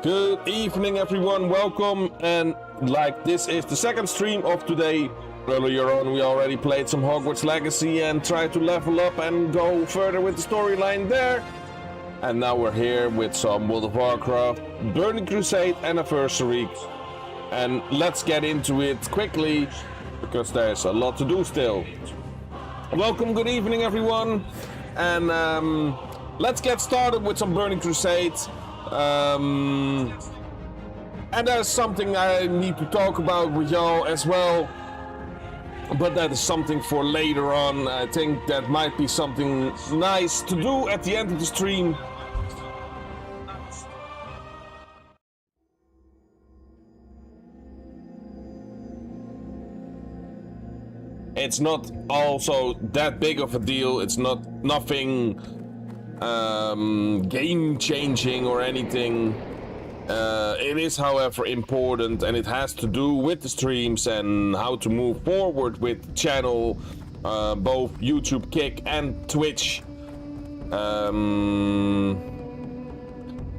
Good evening everyone, welcome, and this is the second stream of today. Earlier on we already played some Hogwarts Legacy and tried to level up and go further with the storyline there. And now we're here with some World of Warcraft Burning Crusade Anniversary. And let's get into it quickly, because there's a lot to do still. Welcome, good evening everyone, and let's get started with some Burning Crusade. And there's something I need to talk about with y'all as well, but that is something for later on. I think that might be something nice to do at the end of the stream. It's not also that big of a deal. It's nothing game changing or anything. It is, however, important, and it has to do with the streams and how to move forward with the channel, both YouTube, Kick, and Twitch.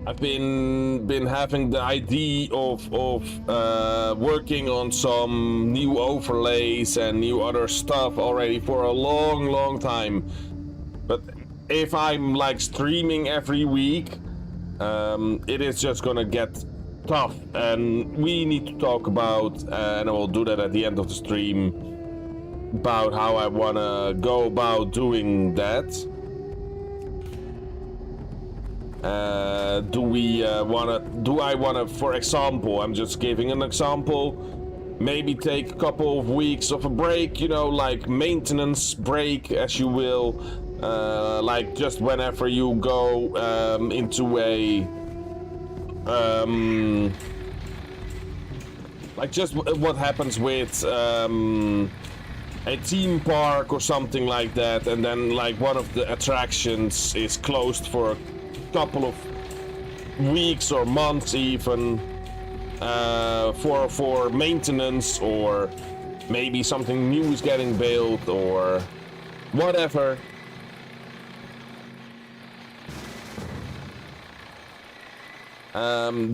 I've been having the idea of working on some new overlays and new other stuff already for a long time, but if I'm like streaming every week, it is just gonna get tough, and we need to talk about, and I will do that at the end of the stream, about how I wanna go about doing that. Do I wanna, for example, I'm just giving an example, maybe take a couple of weeks of a break, you know, like maintenance break, as you will, like just whenever you go into a like just what happens with a theme park or something like that, and then like one of the attractions is closed for a couple of weeks or months even, for maintenance, or maybe something new is getting built or whatever.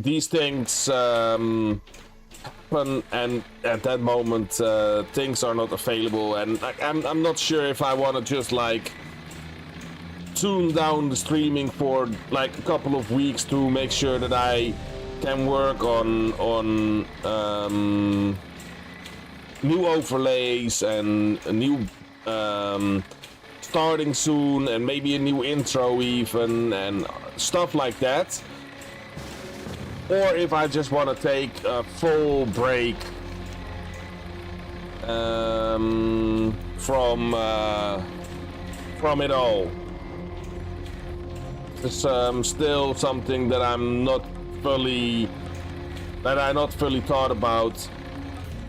These things happen, and at that moment things are not available, and I'm not sure if I want to just like tune down the streaming for like a couple of weeks to make sure that I can work on new overlays and a new starting soon, and maybe a new intro even, and stuff like that. Or if I just want to take a full break from it all. It's still something that I not fully thought about.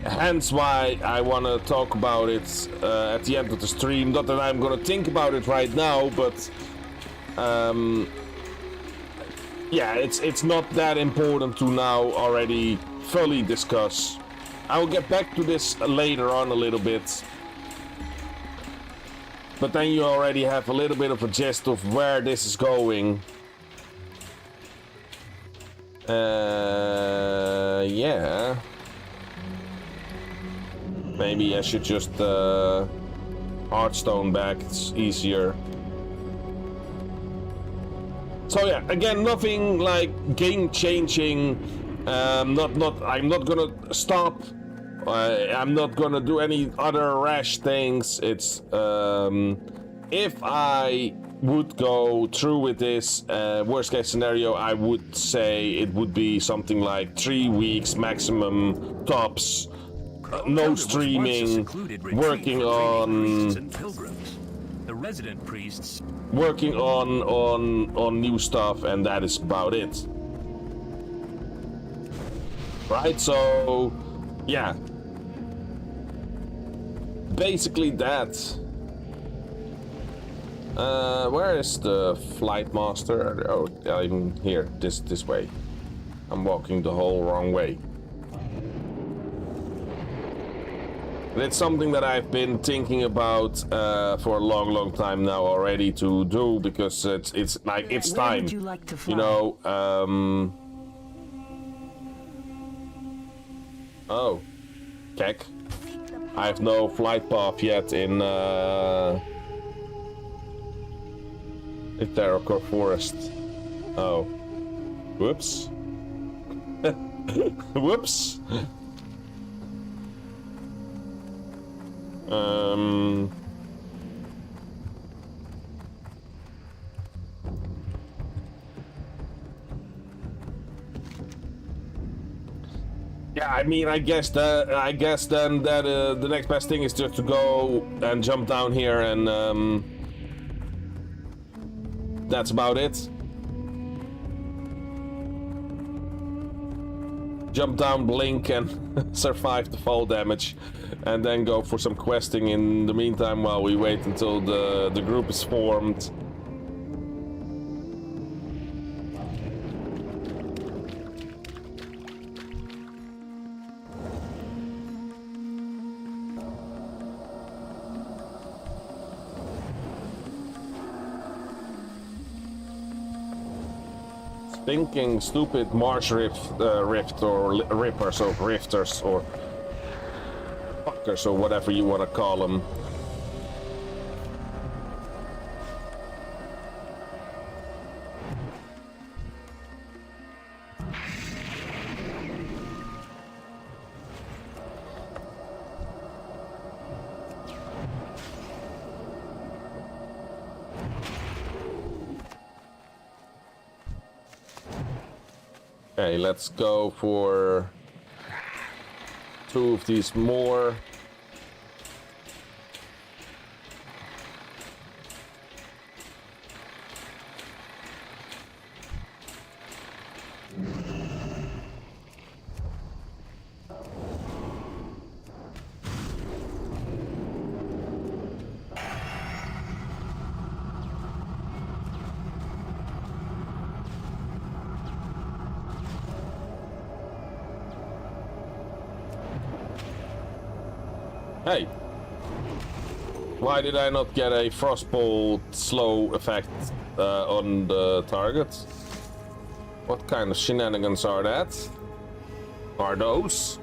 Hence why I want to talk about it at the end of the stream. Not that I'm gonna think about it right now, but yeah, it's not that important to now already fully discuss. I'll get back to this later on a little bit, but then you already have a little bit of a gist of where this is going. Yeah. Maybe I should just Hearthstone back, it's easier. So yeah, again, nothing like game changing. I'm not gonna stop. I'm not gonna do any other rash things. It's if I would go through with this, worst case scenario, I would say it would be something like 3 weeks maximum tops. No streaming, working on resident priests, working on new stuff, and that is about it. Right, so yeah, basically that. Where is the flight master? Oh, I'm here, this way. I'm walking the whole wrong way. It's something that I've been thinking about for a long time now already to do, because it's like it's time. You know, Oh, Keck. I have no flight path yet in Terracore Forest. Oh. Whoops. Whoops. Yeah, I mean, I guess then that the next best thing is just to go and jump down here, and that's about it. Jump down, blink, and survive the fall damage, and then go for some questing in the meantime while we wait until the group is formed. Thinking stupid Marsh rift or rippers or rifters or fuckers or whatever you want to call them. Okay, let's go for 2 of these more. Hey, why did I not get a frostbolt slow effect on the target? What kind of shenanigans are that? Are those?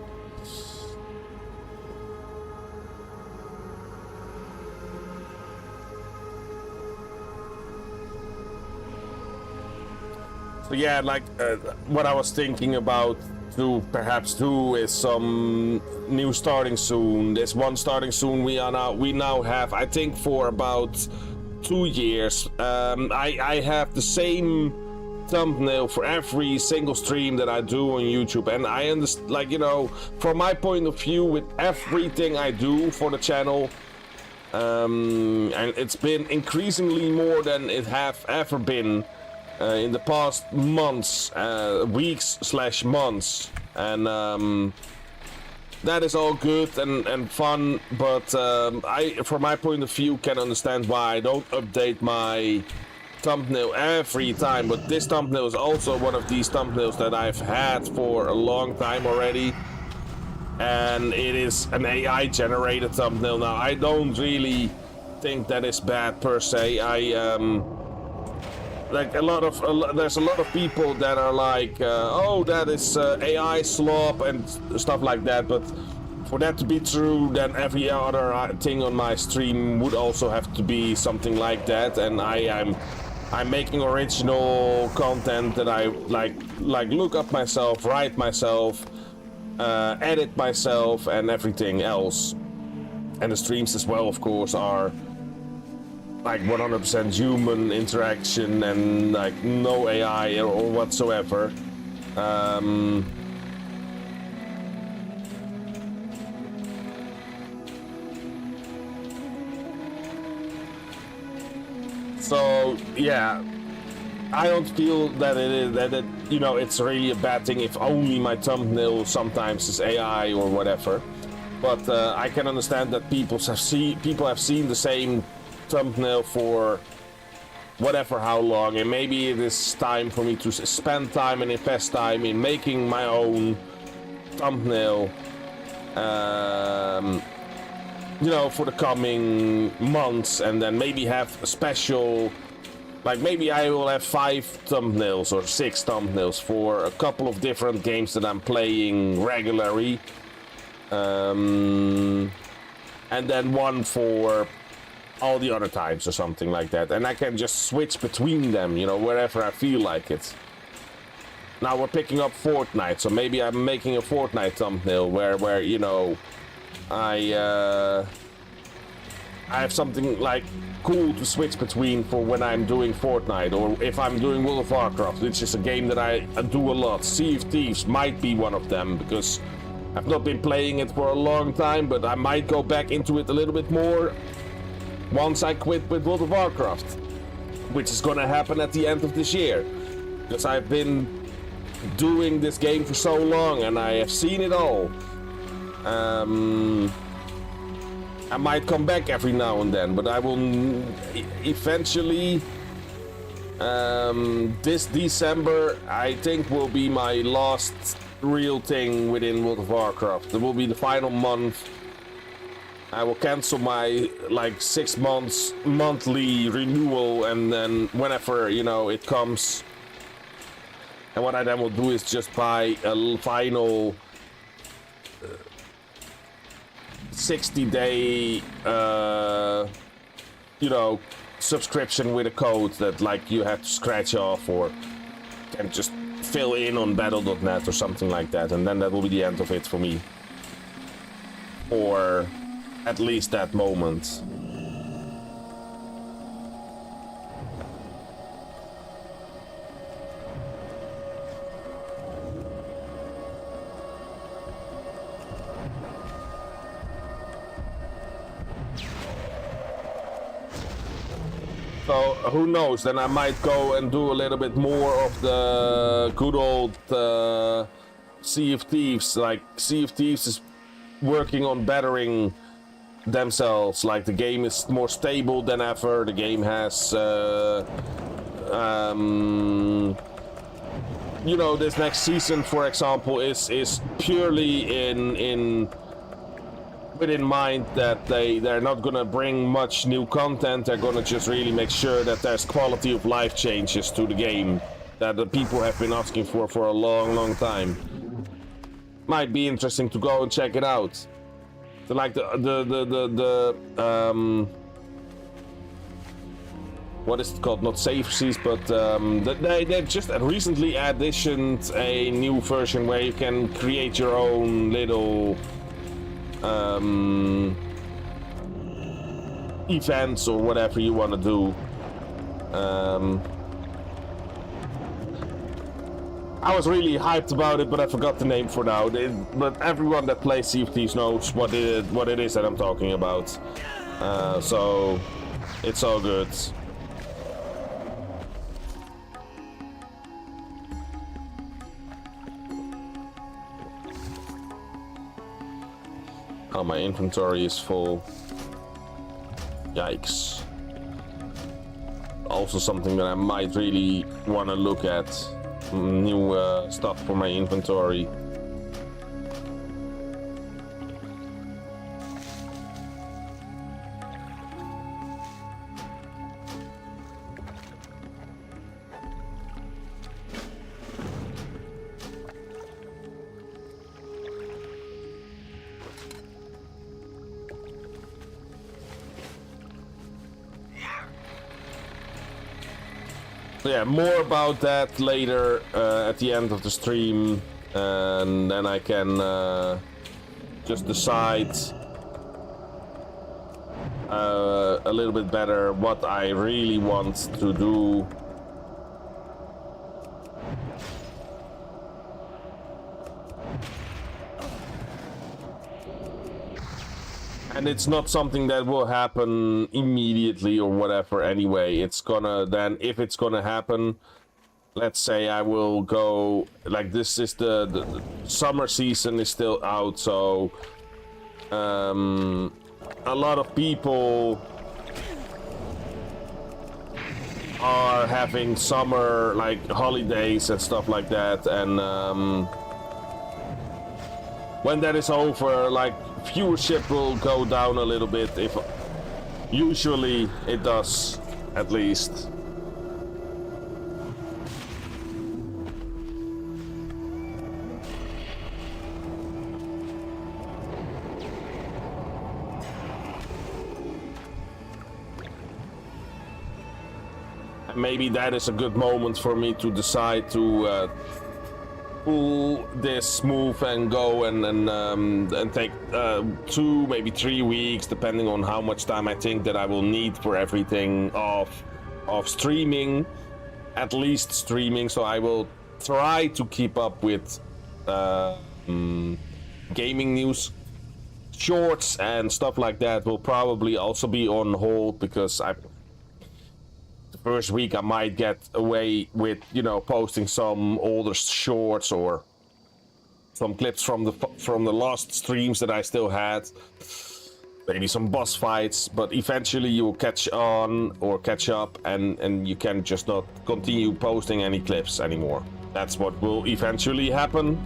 So yeah, like what I was thinking about to perhaps do is some new starting soon. There's one starting soon we now have, I think, for about 2 years. I have the same thumbnail for every single stream that I do on YouTube, and I understand, like, you know, from my point of view, with everything I do for the channel, and it's been increasingly more than it have ever been in the past months, weeks/months, and that is all good and fun, but I, from my point of view, can understand why I don't update my thumbnail every time. But this thumbnail is also one of these thumbnails that I've had for a long time already, and it is an AI generated thumbnail. Now, I don't really think that is bad per se. Like there's a lot of people that are like, oh, that is AI slop and stuff like that. But for that to be true, then every other thing on my stream would also have to be something like that. And I'm making original content that I like look up myself, write myself, edit myself, and everything else. And the streams as well, of course, are like 100% human interaction and like no AI or whatsoever. So yeah, I don't feel that it you know, it's really a bad thing if only my thumbnail sometimes is AI or whatever. But I can understand that people have seen the same thumbnail for whatever how long, and maybe it is time for me to spend time and invest time in making my own thumbnail, you know, for the coming months, and then maybe have a special, like maybe I will have 5 thumbnails or 6 thumbnails for a couple of different games that I'm playing regularly, and then one for all the other times or something like that. And I can just switch between them, you know, wherever I feel like it. Now we're picking up Fortnite, so maybe I'm making a Fortnite thumbnail where you know, I have something like cool to switch between for when I'm doing Fortnite, or if I'm doing World of Warcraft, which is a game that I do a lot. Sea of Thieves might be one of them, because I've not been playing it for a long time, but I might go back into it a little bit more once I quit with World of Warcraft, which is gonna happen at the end of this year, because I've been doing this game for so long and I have seen it all. I might come back every now and then, but I will eventually, this December I think will be my last real thing within World of Warcraft. It will be the final month. I will cancel my like 6 months monthly renewal, and then whenever, you know, it comes, and what I then will do is just buy a final 60-day you know, subscription with a code that like you have to scratch off or can just fill in on battle.net or something like that, and then that will be the end of it for me, or at least that moment. So who knows, then I might go and do a little bit more of the good old Sea of Thieves. Like, Sea of Thieves is working on bettering themselves. Like, the game is more stable than ever. The game has you know, this next season, for example, is purely within mind that they're not gonna bring much new content. They're gonna just really make sure that there's quality of life changes to the game that the people have been asking for a long time. Might be interesting to go and check it out. So like what is it called? Not Safe Seas, but they just recently additioned a new version where you can create your own little events or whatever you want to do. I was really hyped about it, but I forgot the name for now. But everyone that plays Sea of Thieves knows what it is that I'm talking about. So it's all good. Oh, my inventory is full. Yikes. Also something that I might really want to look at. New stuff for my inventory. Yeah, more about that later at the end of the stream, and then I can just decide a little bit better what I really want to do. And it's not something that will happen immediately or whatever anyway. It's gonna then, if it's gonna happen, let's say I will go, like, this is the summer season is still out, so a lot of people are having summer, like, holidays and stuff like that, and when that is over, like, viewership will go down a little bit, if usually it does, at least. maybe that is a good moment for me to decide to pull this move and go and take 2, maybe 3 weeks, depending on how much time I think that I will need for everything of streaming, at least streaming. So I will try to keep up with gaming news. Shorts and stuff like that will probably also be on hold, because the first week I might get away with, you know, posting some older shorts or some clips from the last streams that I still had, maybe some boss fights, but eventually you will catch on or catch up, and you can just not continue posting any clips anymore. That's what will eventually happen.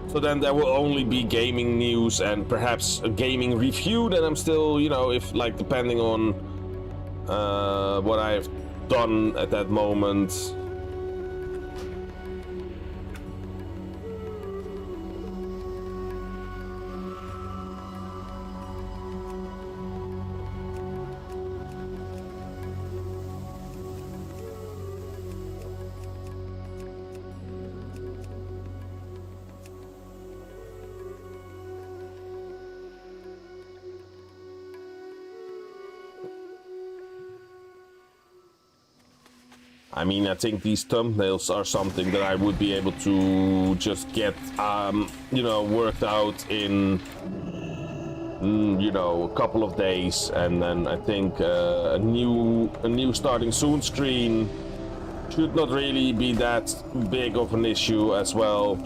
So then there will only be gaming news and perhaps a gaming review that I'm still, you know, if like depending on what I've done at that moment. I mean, I think these thumbnails are something that I would be able to just get, you know, worked out in, you know, a couple of days, and then I think a new starting soon screen should not really be that big of an issue as well.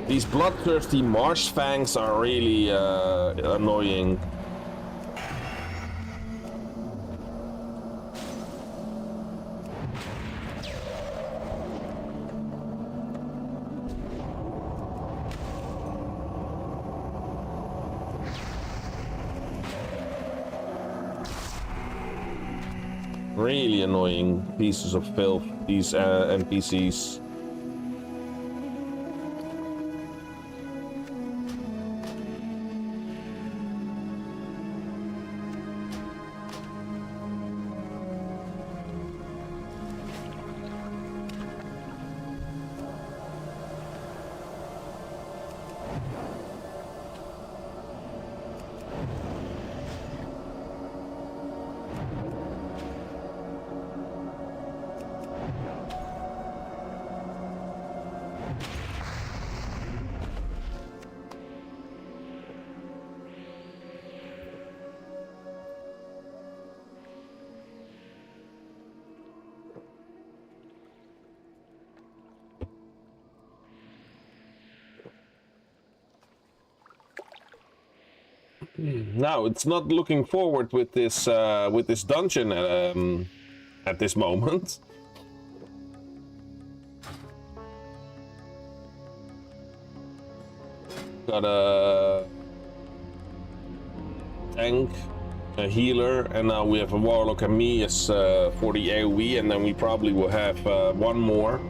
These bloodthirsty marsh fangs are really annoying. Really annoying pieces of filth, these NPCs. Now it's not looking forward with this dungeon at this moment. Got a tank, a healer, and now we have a warlock and me as for the AoE, and then we probably will have one more.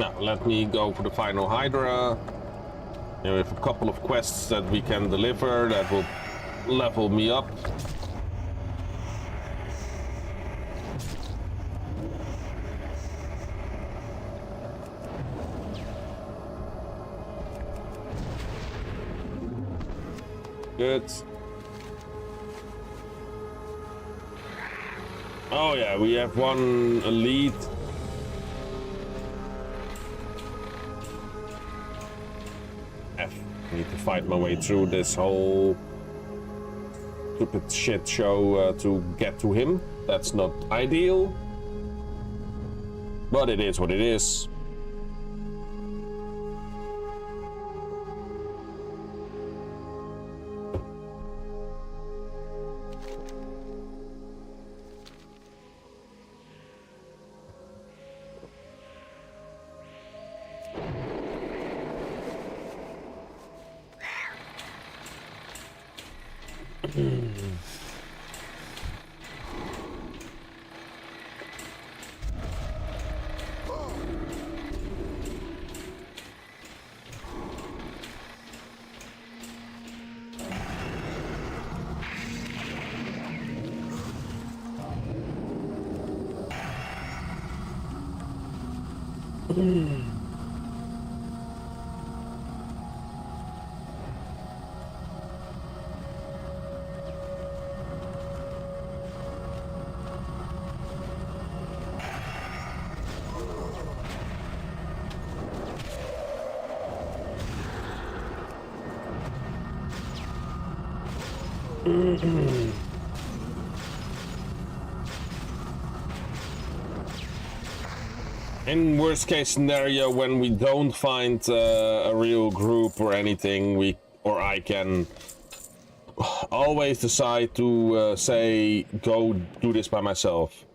Now, let me go for the final Hydra. We have a couple of quests that we can deliver that will level me up. Good. Oh yeah, we have one elite. I need to fight my way through this whole stupid shit show to get to him. That's not ideal, but it is what it is. In worst case scenario, when we don't find a real group or anything, I can always decide to say, go do this by myself.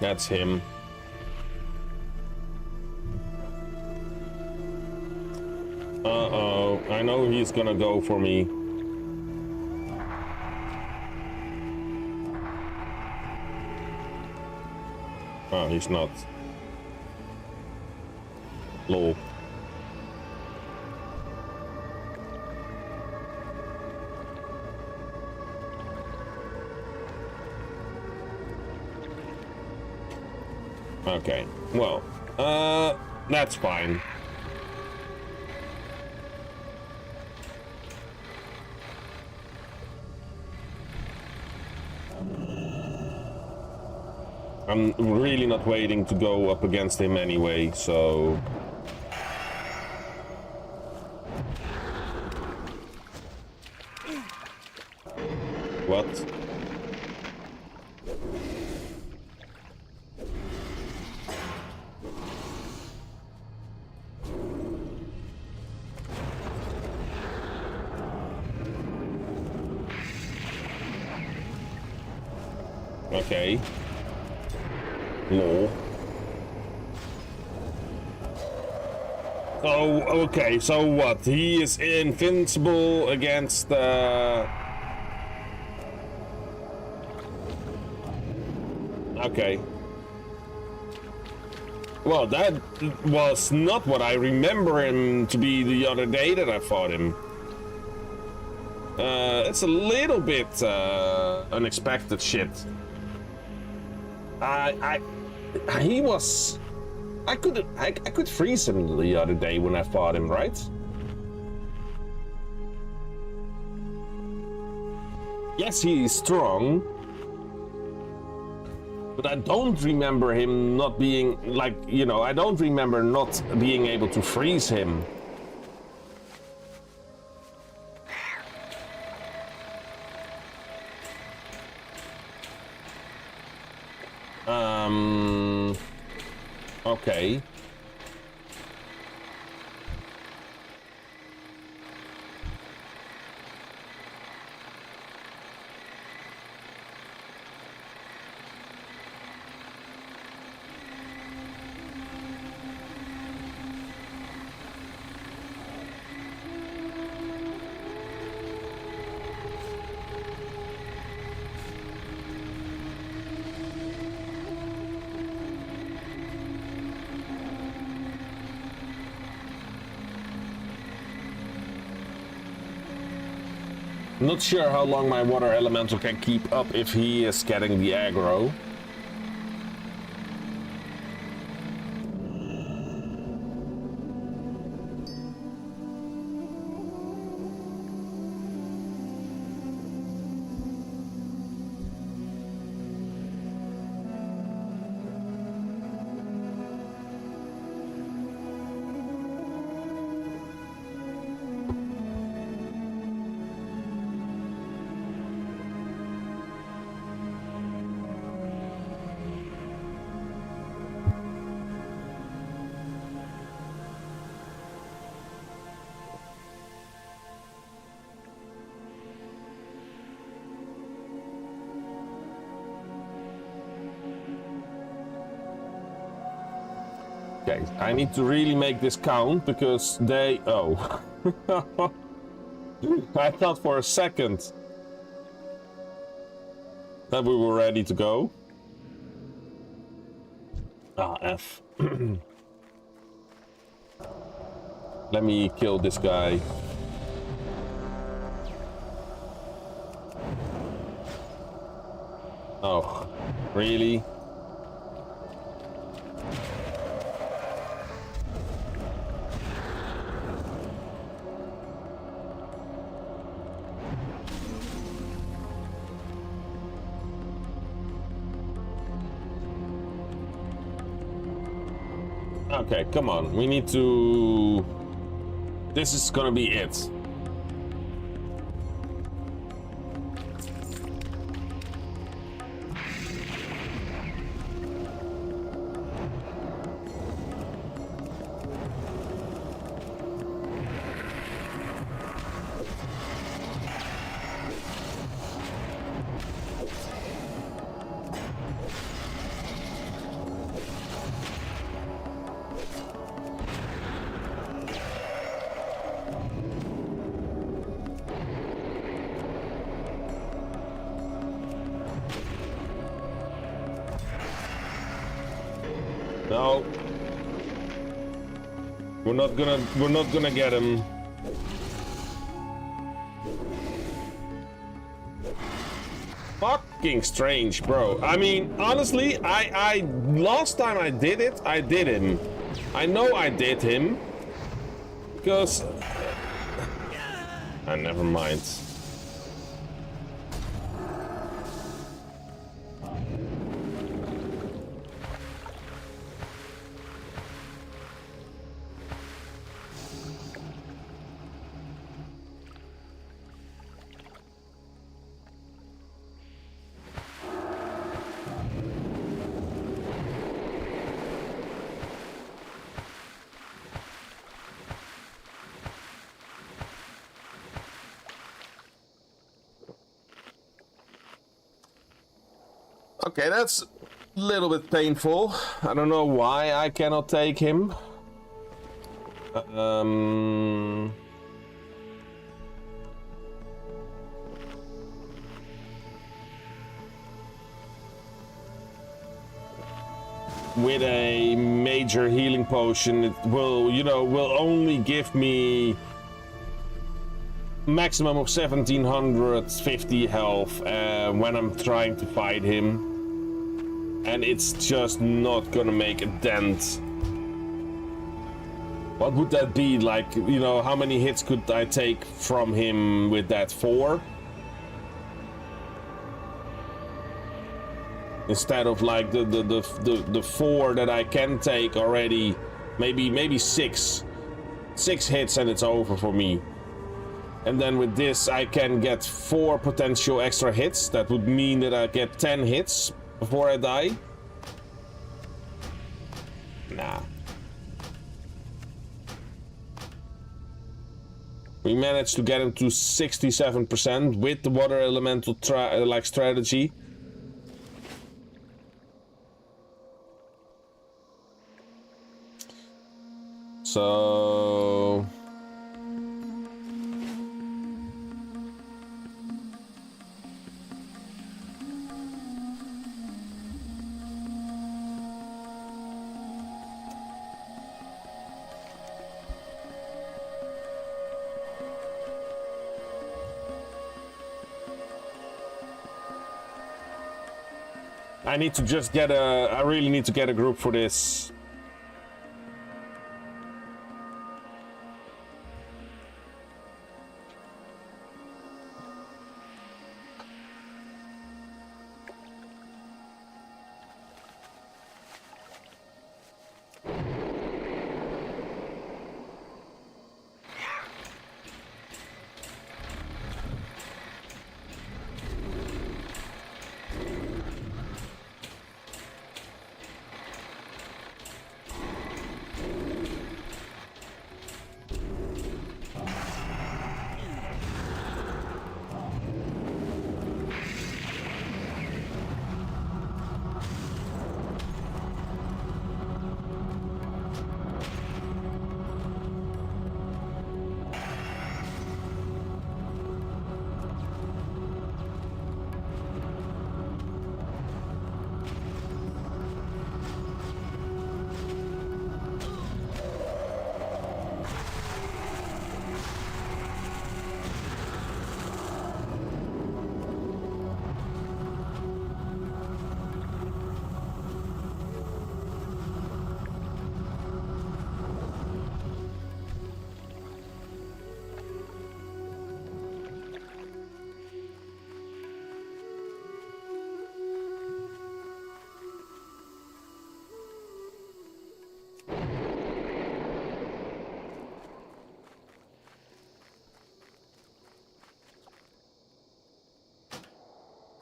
That's him. Uh-oh, I know he's gonna go for me. Oh, he's not. Lol. Okay, well, that's fine. I'm really not waiting to go up against him anyway, so... What? Okay. Lol. Oh, okay, so what? He is invincible against Okay. Well, that was not what I remember him to be the other day that I fought him. It's a little bit unexpected shit. He was... I could freeze him the other day when I fought him, right? Yes, he is strong. But I don't remember him not being, like, you know, I don't remember not being able to freeze him. Okay. Not sure how long my water elemental can keep up if he is getting the aggro. Okay, I need to really make this count because they... Oh. I thought for a second that we were ready to go. Ah, F. Let me kill this guy. Oh, really? Okay, come on. We need to... This is gonna be it. No. We're not gonna get him. Fucking strange, bro. I mean, honestly, I last time I did it, I did him. I know I did him. Because... never mind. Okay, that's a little bit painful. I don't know why I cannot take him. With a major healing potion, it will, you know, will only give me maximum of 1750 health when I'm trying to fight him. And it's just not gonna make a dent. What would that be? Like, you know, how many hits could I take from him with that? 4? Instead of like the 4 that I can take already, maybe 6. 6 hits and it's over for me. And then with this I can get 4 potential extra hits. That would mean that I get 10 hits before I die. Nah. We managed to get him to 67% with the water elemental like strategy. So I need to just get I really need to get a group for this.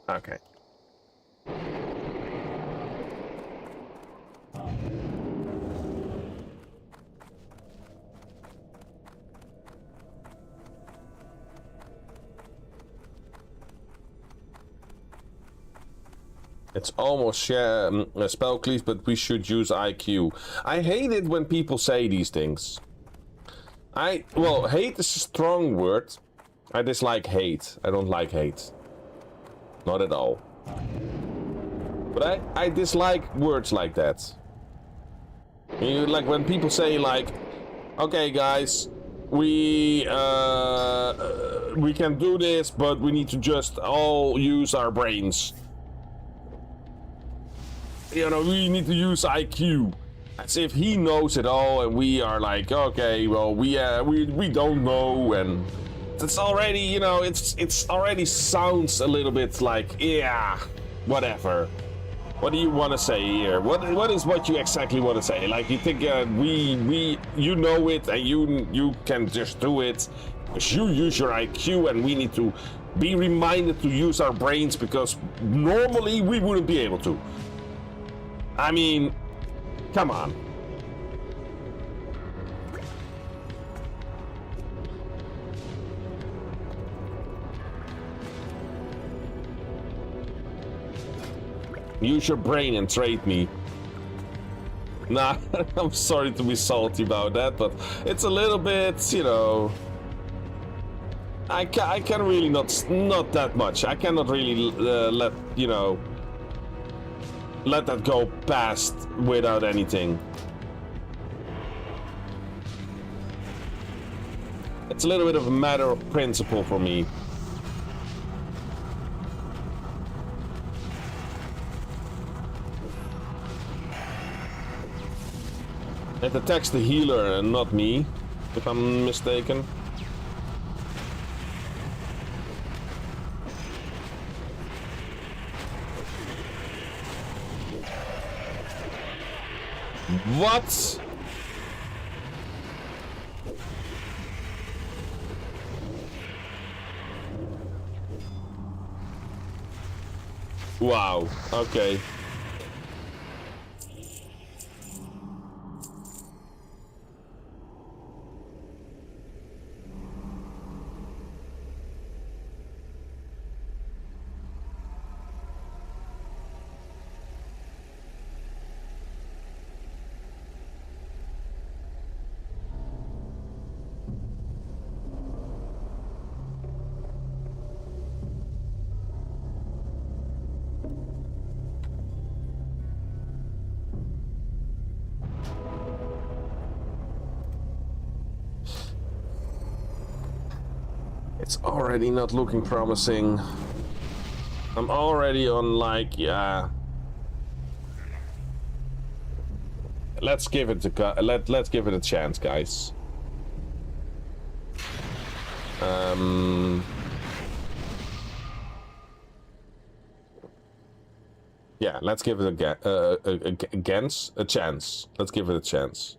Okay. It's almost spell cleave, but we should use IQ. I hate it when people say these things. Well, hate is a strong word. I dislike hate. I don't like hate. Not at all. But I dislike words like that. Like when people say like, okay guys, we can do this, but we need to just all use our brains. You know, we need to use IQ. As if he knows it all and we are like, okay, well, we don't know, and it's already, you know, it's already sounds a little bit like, yeah, whatever. What do you want to say here? What is what you exactly want to say? Like, you think you know it and you can just do it because you use your IQ, and we need to be reminded to use our brains because normally we wouldn't be able to. I mean, come on. Use your brain and trade me. Nah, I'm sorry to be salty about that, but it's a little bit, you know... I can really not that much. I cannot really let, you know... let that go past without anything. It's a little bit of a matter of principle for me. It attacks the healer and not me, if I'm mistaken. What? Wow, okay. It's already not looking promising. I'm already on like, yeah. Let's give it let's give it a chance, guys. Yeah, let's give it a chance. Let's give it a chance.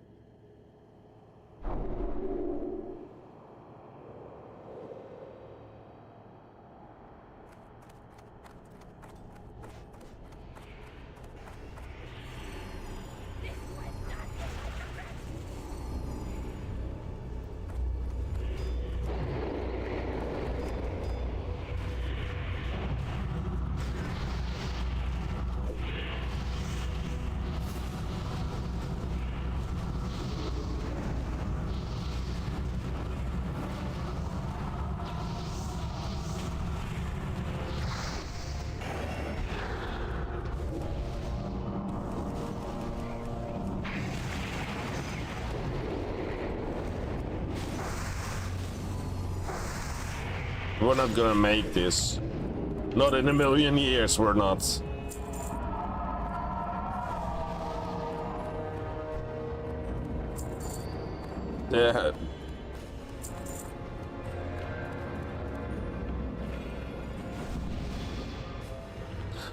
We're not gonna make this. Not in a million years, we're not. Yeah.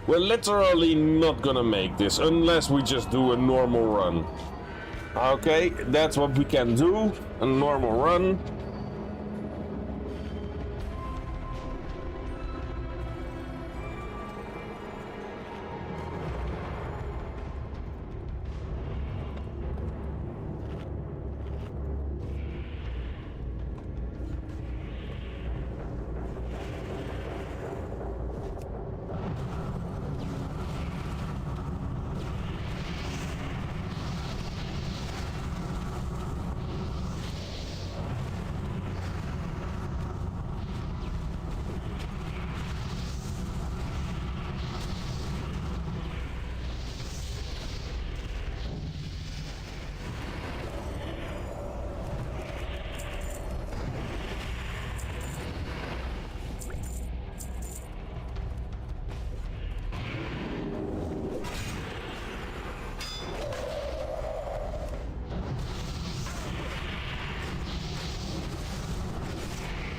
We're literally not gonna make this unless we just do a normal run. Okay, that's what we can do, a normal run.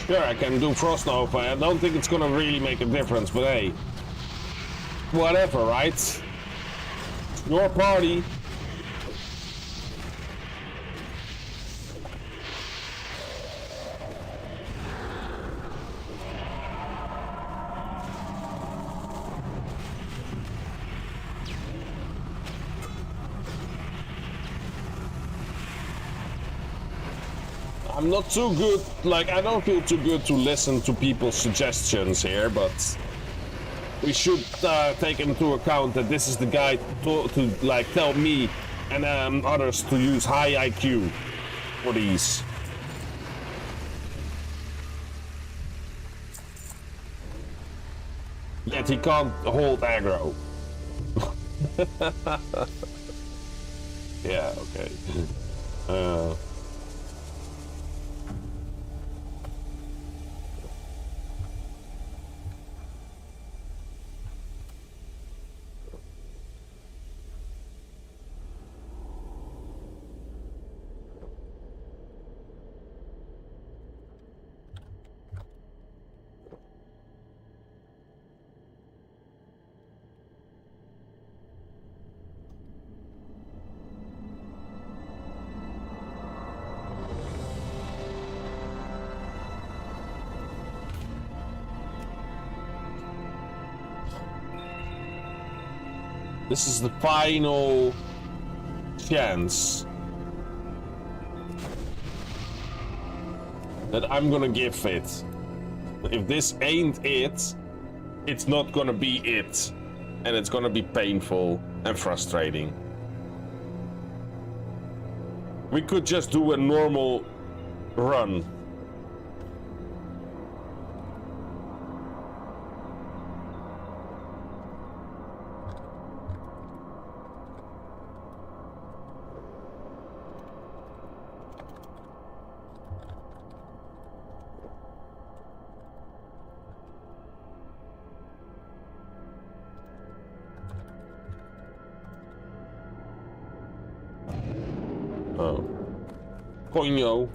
Sure, I can do Frost Nova. I don't think it's gonna really make a difference, but hey. Whatever, right? Your party. I'm not too good, like, I don't feel too good to listen to people's suggestions here, but we should take into account that this is the guy to like, tell me and others to use high IQ for these. Yet he can't hold aggro. Yeah, okay. This is the final chance that I'm gonna give it. If this ain't it, it's not gonna be it. And it's gonna be painful and frustrating. We could just do a normal run. Ponyo.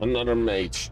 Another mage.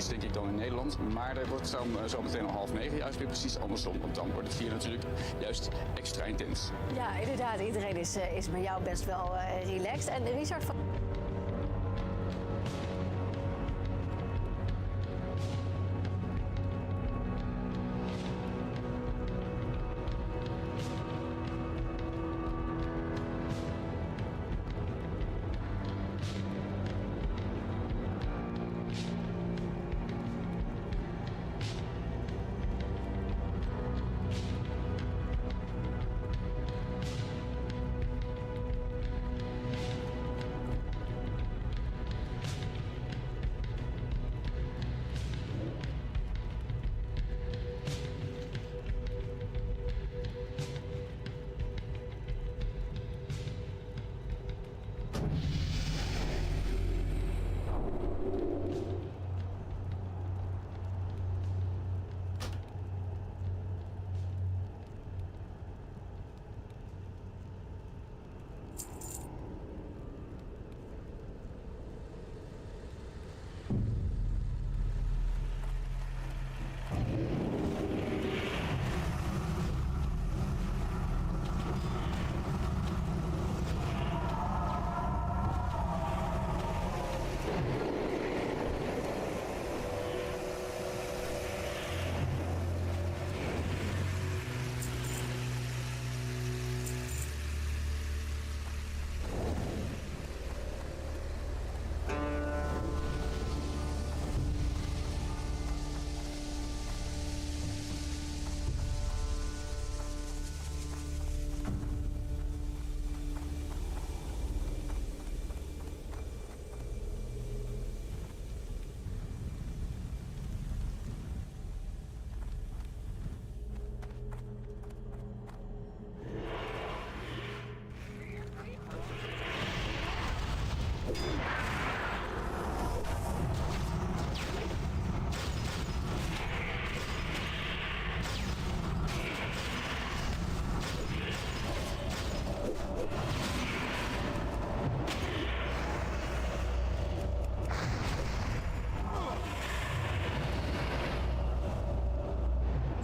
Denk ik dan in Nederland, maar er wordt zo meteen om 8:30 juist weer precies andersom, want dan wordt het hier natuurlijk juist extra intens. Ja, inderdaad, iedereen is met jou best wel relaxed. En Richard van...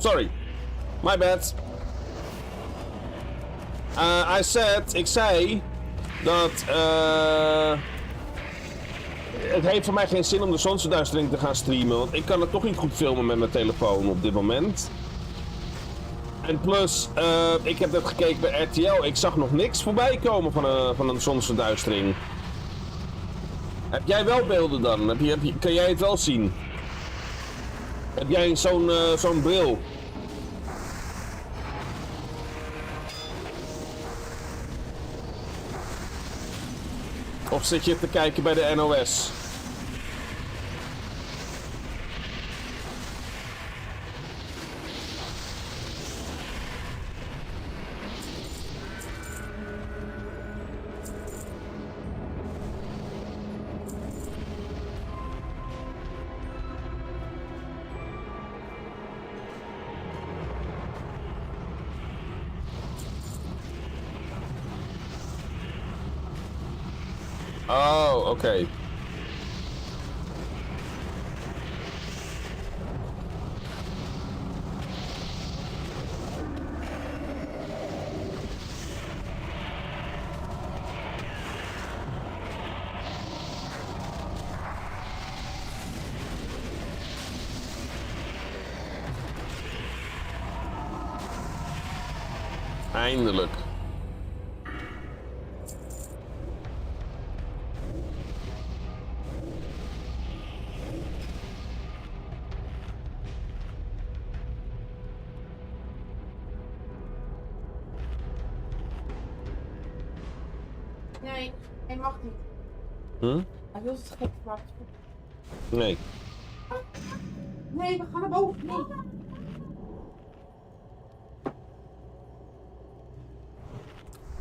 Sorry, my bad. Ik zei dat het heeft voor mij geen zin om de zonsverduistering te gaan streamen, want ik kan het toch niet goed filmen met mijn telefoon op dit moment. En plus, ik heb net gekeken bij RTL, ik zag nog niks voorbij komen van een zonsverduistering. Heb jij wel beelden dan? Kan jij het wel zien? Heb jij zo'n bril? Of zit je te kijken bij de NOS? Oh, okay. Eindelijk. Nee, hij mag niet. Hm? Hij wil het gek maken. Nee. Nee, we gaan naar boven. Nee.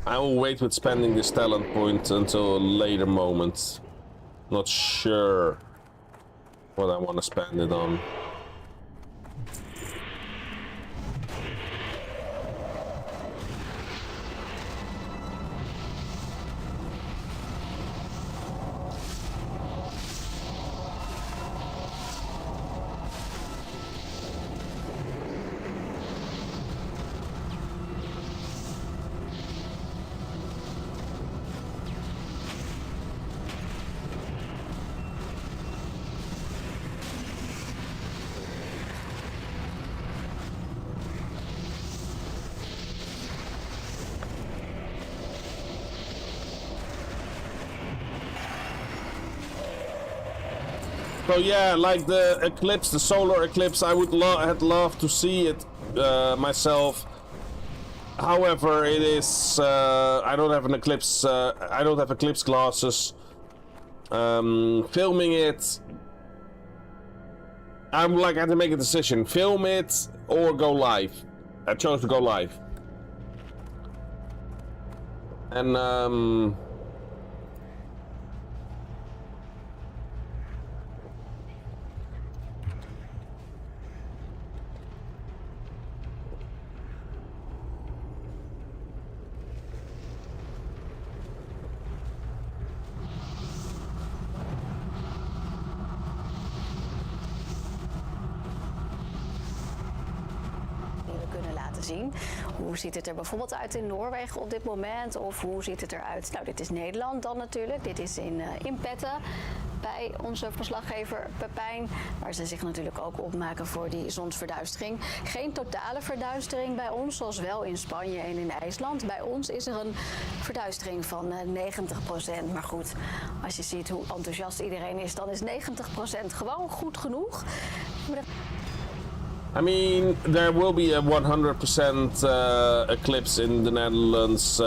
I will wait with spending this talent point until a later moment. Not sure what I want to spend it on. So yeah, like the eclipse, the solar eclipse, I would had loved to see it myself. However, it is I don't have an eclipse. I don't have eclipse glasses. Filming it, I'm like I had to make a decision: film it or go live. I chose to go live, and zien. Hoe ziet het er bijvoorbeeld uit in Noorwegen op dit moment? Of hoe ziet het eruit? Nou, dit is Nederland dan natuurlijk. Dit is in Petten bij onze verslaggever Pepijn, waar ze zich natuurlijk ook opmaken voor die zonsverduistering. Geen totale verduistering bij ons, zoals wel in Spanje en in IJsland. Bij ons is er een verduistering van 90%. Maar goed, als je ziet hoe enthousiast iedereen is, dan is 90% gewoon goed genoeg. I mean, there will be a 100% eclipse in the Netherlands.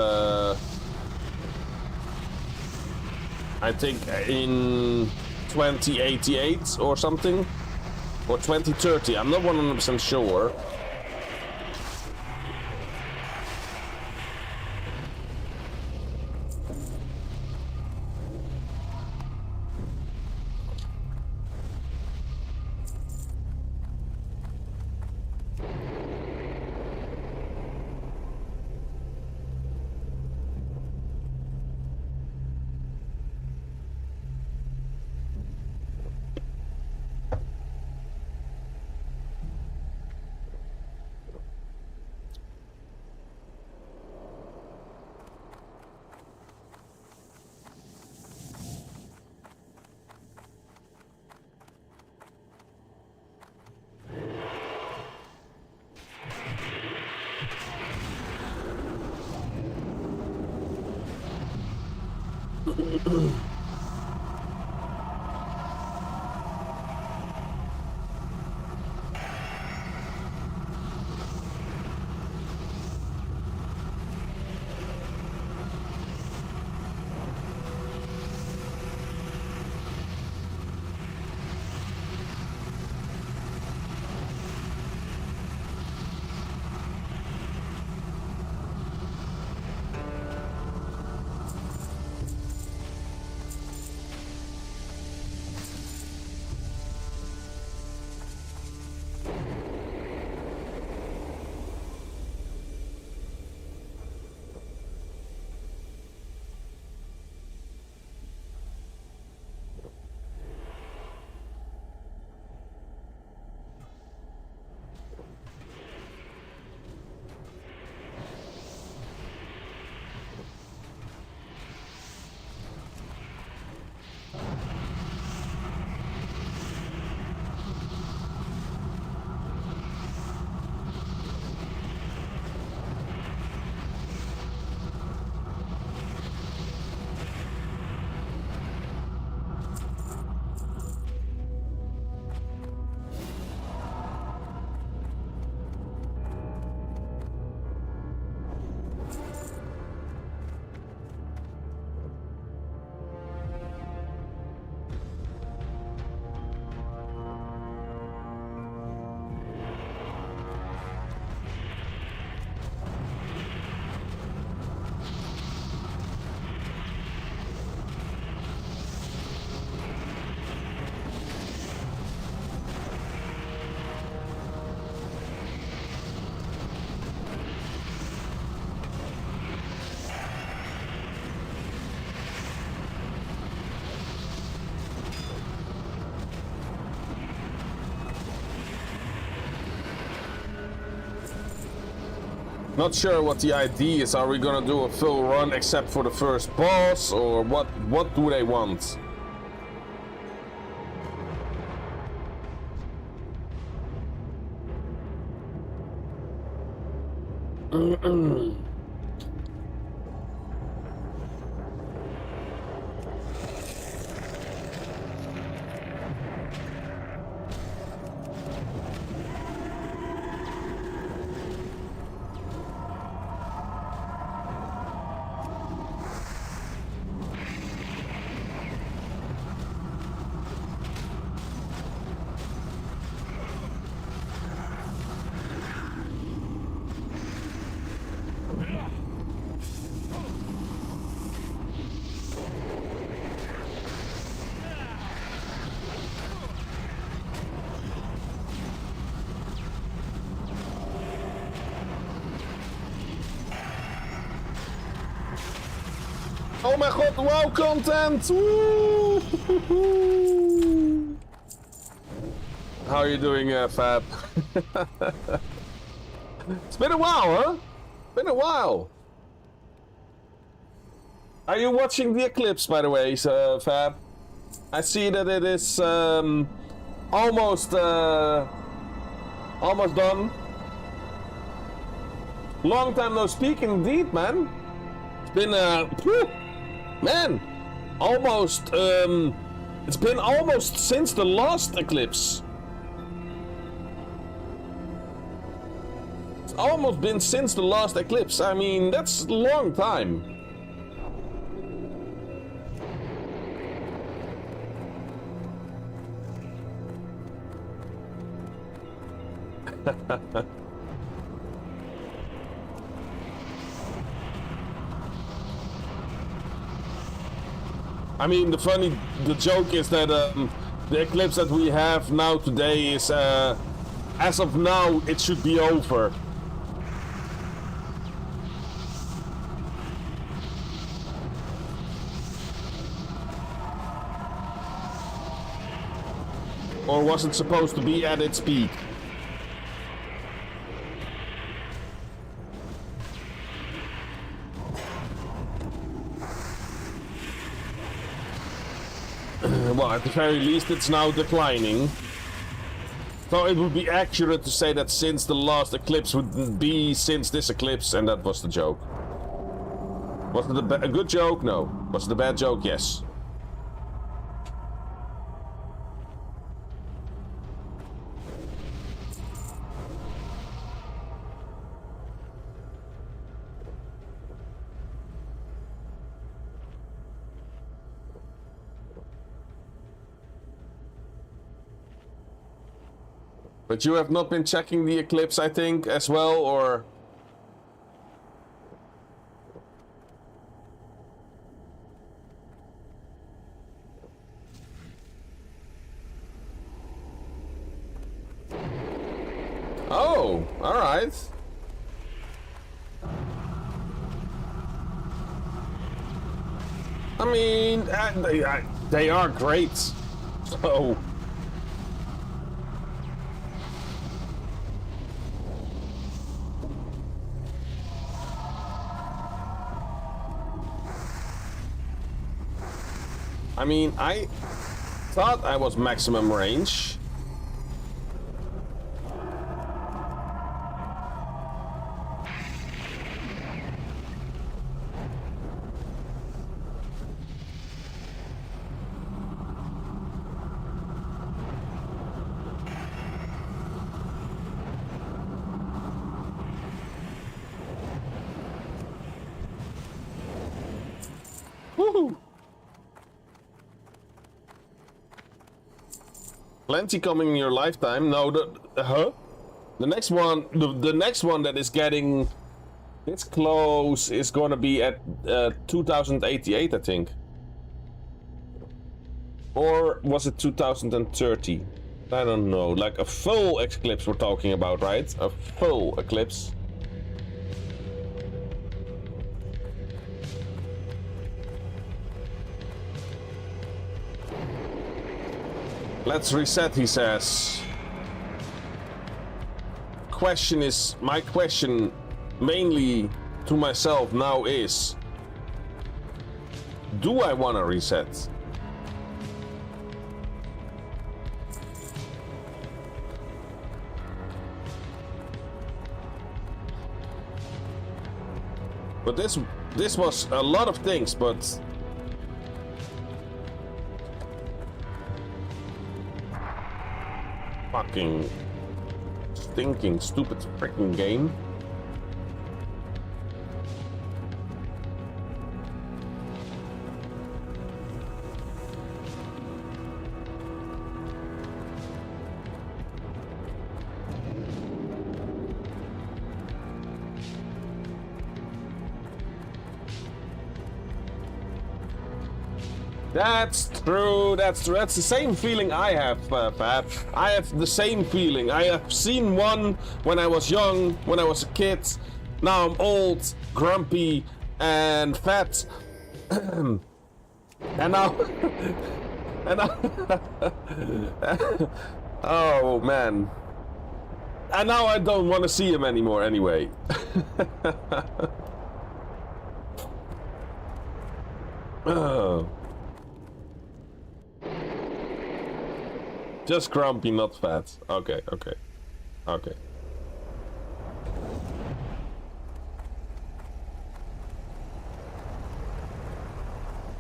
I think in 2088 or something, or 2030. I'm not 100% sure. Not sure what the idea is. Are we gonna do a full run except for the first boss, or what do they want? Oh my god, wow content! Woo! How are you doing, Fab? It's been a while, huh? Been a while. Are you watching the eclipse, by the way, Fab? I see that it is almost done. Long time no speak, indeed, man. It's been man, almost it's been almost since the last eclipse. It's almost been since the last eclipse. I mean, that's a long time. I mean, the joke is that the eclipse that we have now today is, as of now, it should be over. Or was it supposed to be at its peak? Well, at the very least, it's now declining. So it would be accurate to say that since the last eclipse would be since this eclipse, and that was the joke. Was it a good joke? No. Was it a bad joke? Yes. But you have not been checking the eclipse, I think, as well, or... Oh, alright. I mean, they are great, so... I mean, I thought I was maximum range. Woohoo! Plenty coming in your lifetime. No, the next one, the next one that is getting this close is gonna be at 2088, I think. Or was it 2030? I don't know. Like a full eclipse we're talking about, right? A full eclipse. Let's reset, he says. My question mainly to myself now is, do I want to reset? But this was a lot of things, but fucking stinking stupid freaking game. That's true, that's true. That's the same feeling I have, Pat. I have the same feeling. I have seen one when I was young, when I was a kid. Now I'm old, grumpy, and fat. And now... and now... oh, man. And now I don't want to see him anymore anyway. Oh. Just grumpy, not fat. Okay, okay. Okay.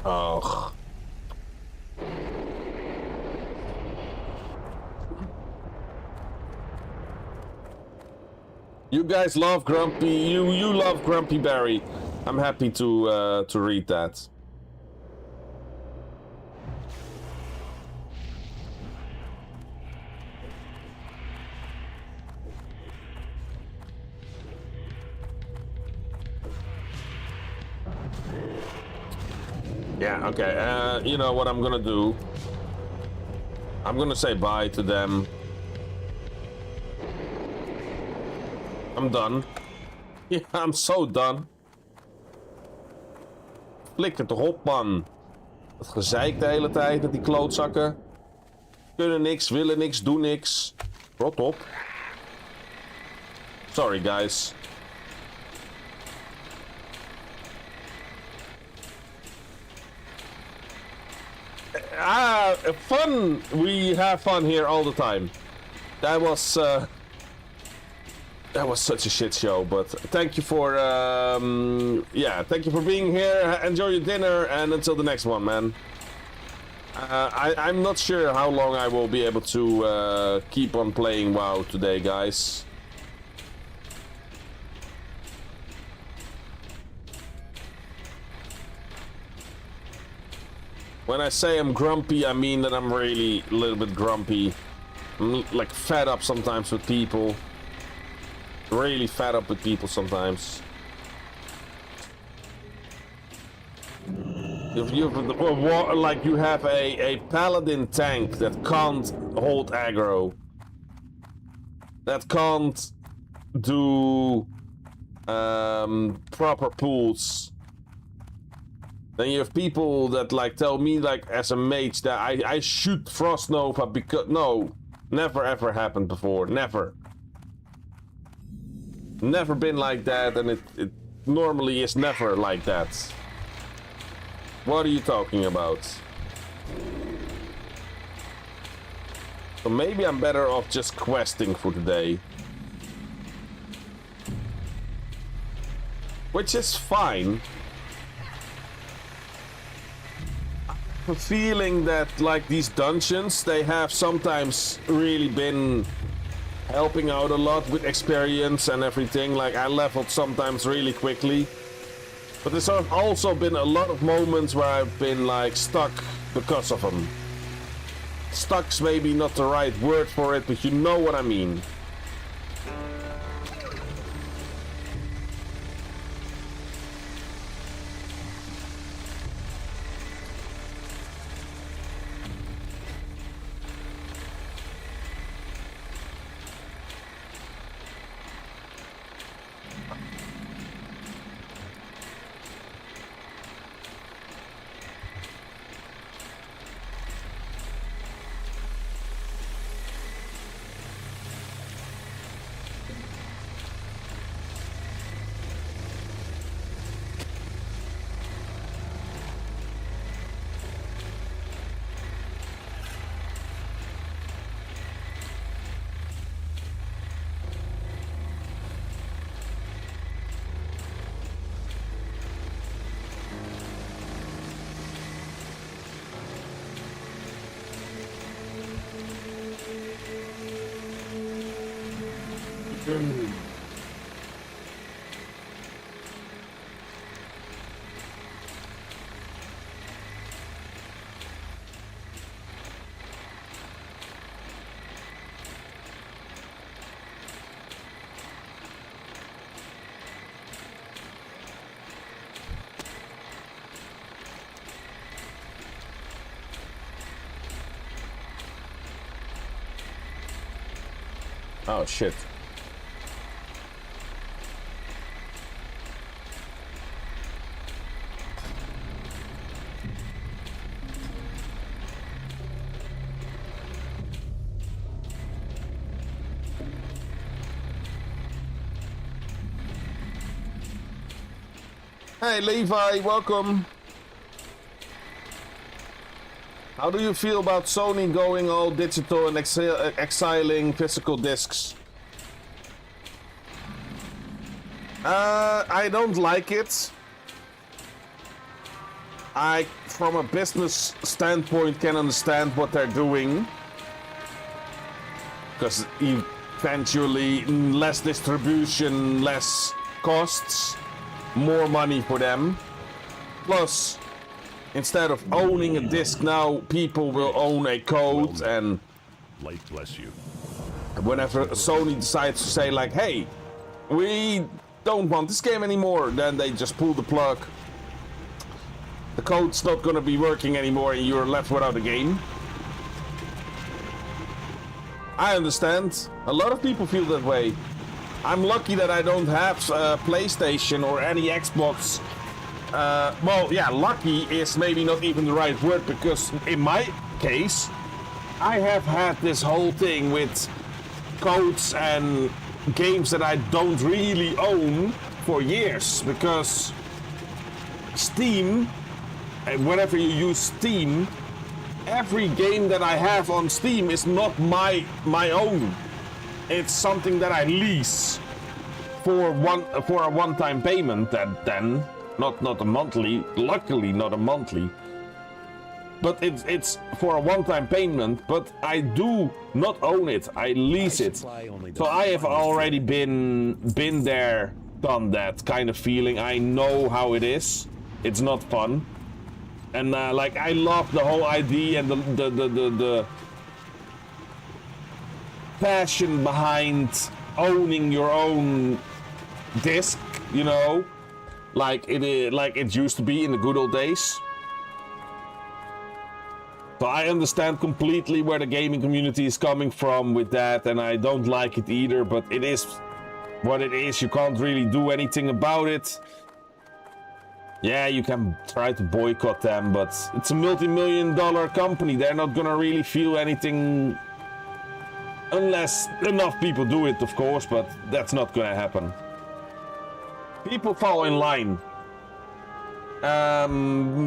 Oh. You guys love Grumpy. You love Grumpy Barry. I'm happy to read that. Yeah, okay, you know what I'm gonna do? I'm gonna say bye to them. I'm done. Yeah, I'm so done. Flikker toch op, man. Dat gezeik de hele tijd met die klootzakken. Kunnen niks, willen niks, doen niks. Rot op. Sorry, guys. Fun! We have fun here all the time. That was such a shit show, but thank you for yeah, thank you for being here. Enjoy your dinner, and until the next one, man. I'm not sure how long I will be able to keep on playing WoW today, guys. When I say I'm grumpy, I mean that I'm really a little bit grumpy. I'm like fed up sometimes with people. Really fed up with people sometimes. If you like you have a paladin tank that can't hold aggro, that can't do proper pulls. Then you have people that like tell me like as a mage that I shoot Frost Nova because no, never ever happened before, never. Never been like that, and it normally is never like that. What are you talking about? So maybe I'm better off just questing for today. Which is fine. I have a feeling that like these dungeons, they have sometimes really been helping out a lot with experience and everything. Like I leveled sometimes really quickly. But there's also been a lot of moments where I've been like stuck because of them. Stuck's maybe not the right word for it, but you know what I mean. Oh shit. Hey Levi, welcome. How do you feel about Sony going all digital and exiling physical discs? I don't like it. I, from a business standpoint, can understand what they're doing. Because eventually, less distribution, less costs, more money for them. Plus, instead of owning a disc now, people will own a code, and light bless you. Whenever Sony decides to say like, hey, we don't want this game anymore, then they just pull the plug. The code's not gonna be working anymore and you're left without a game. I understand. A lot of people feel that way. I'm lucky that I don't have PlayStation or any Xbox. Well, yeah, lucky is maybe not even the right word, because in my case, I have had this whole thing with codes and games that I don't really own for years, because Steam, whenever you use Steam, every game that I have on Steam is not my own. It's something that I lease for a one-time payment, that then not a monthly, luckily not a monthly, but it's for a one-time payment, but I do not own it, I lease it. So I have already been there, done that kind of feeling. I know how it is. It's not fun. And like, I love the whole idea and the passion behind owning your own disc, you know, like it used to be in the good old days. So I understand completely where the gaming community is coming from with that, and I don't like it either, but it is what it is. You can't really do anything about it. Yeah, you can try to boycott them, but it's a multi-million-dollar company. They're not gonna really feel anything unless enough people do it, of course, but that's not gonna happen. People fall in line.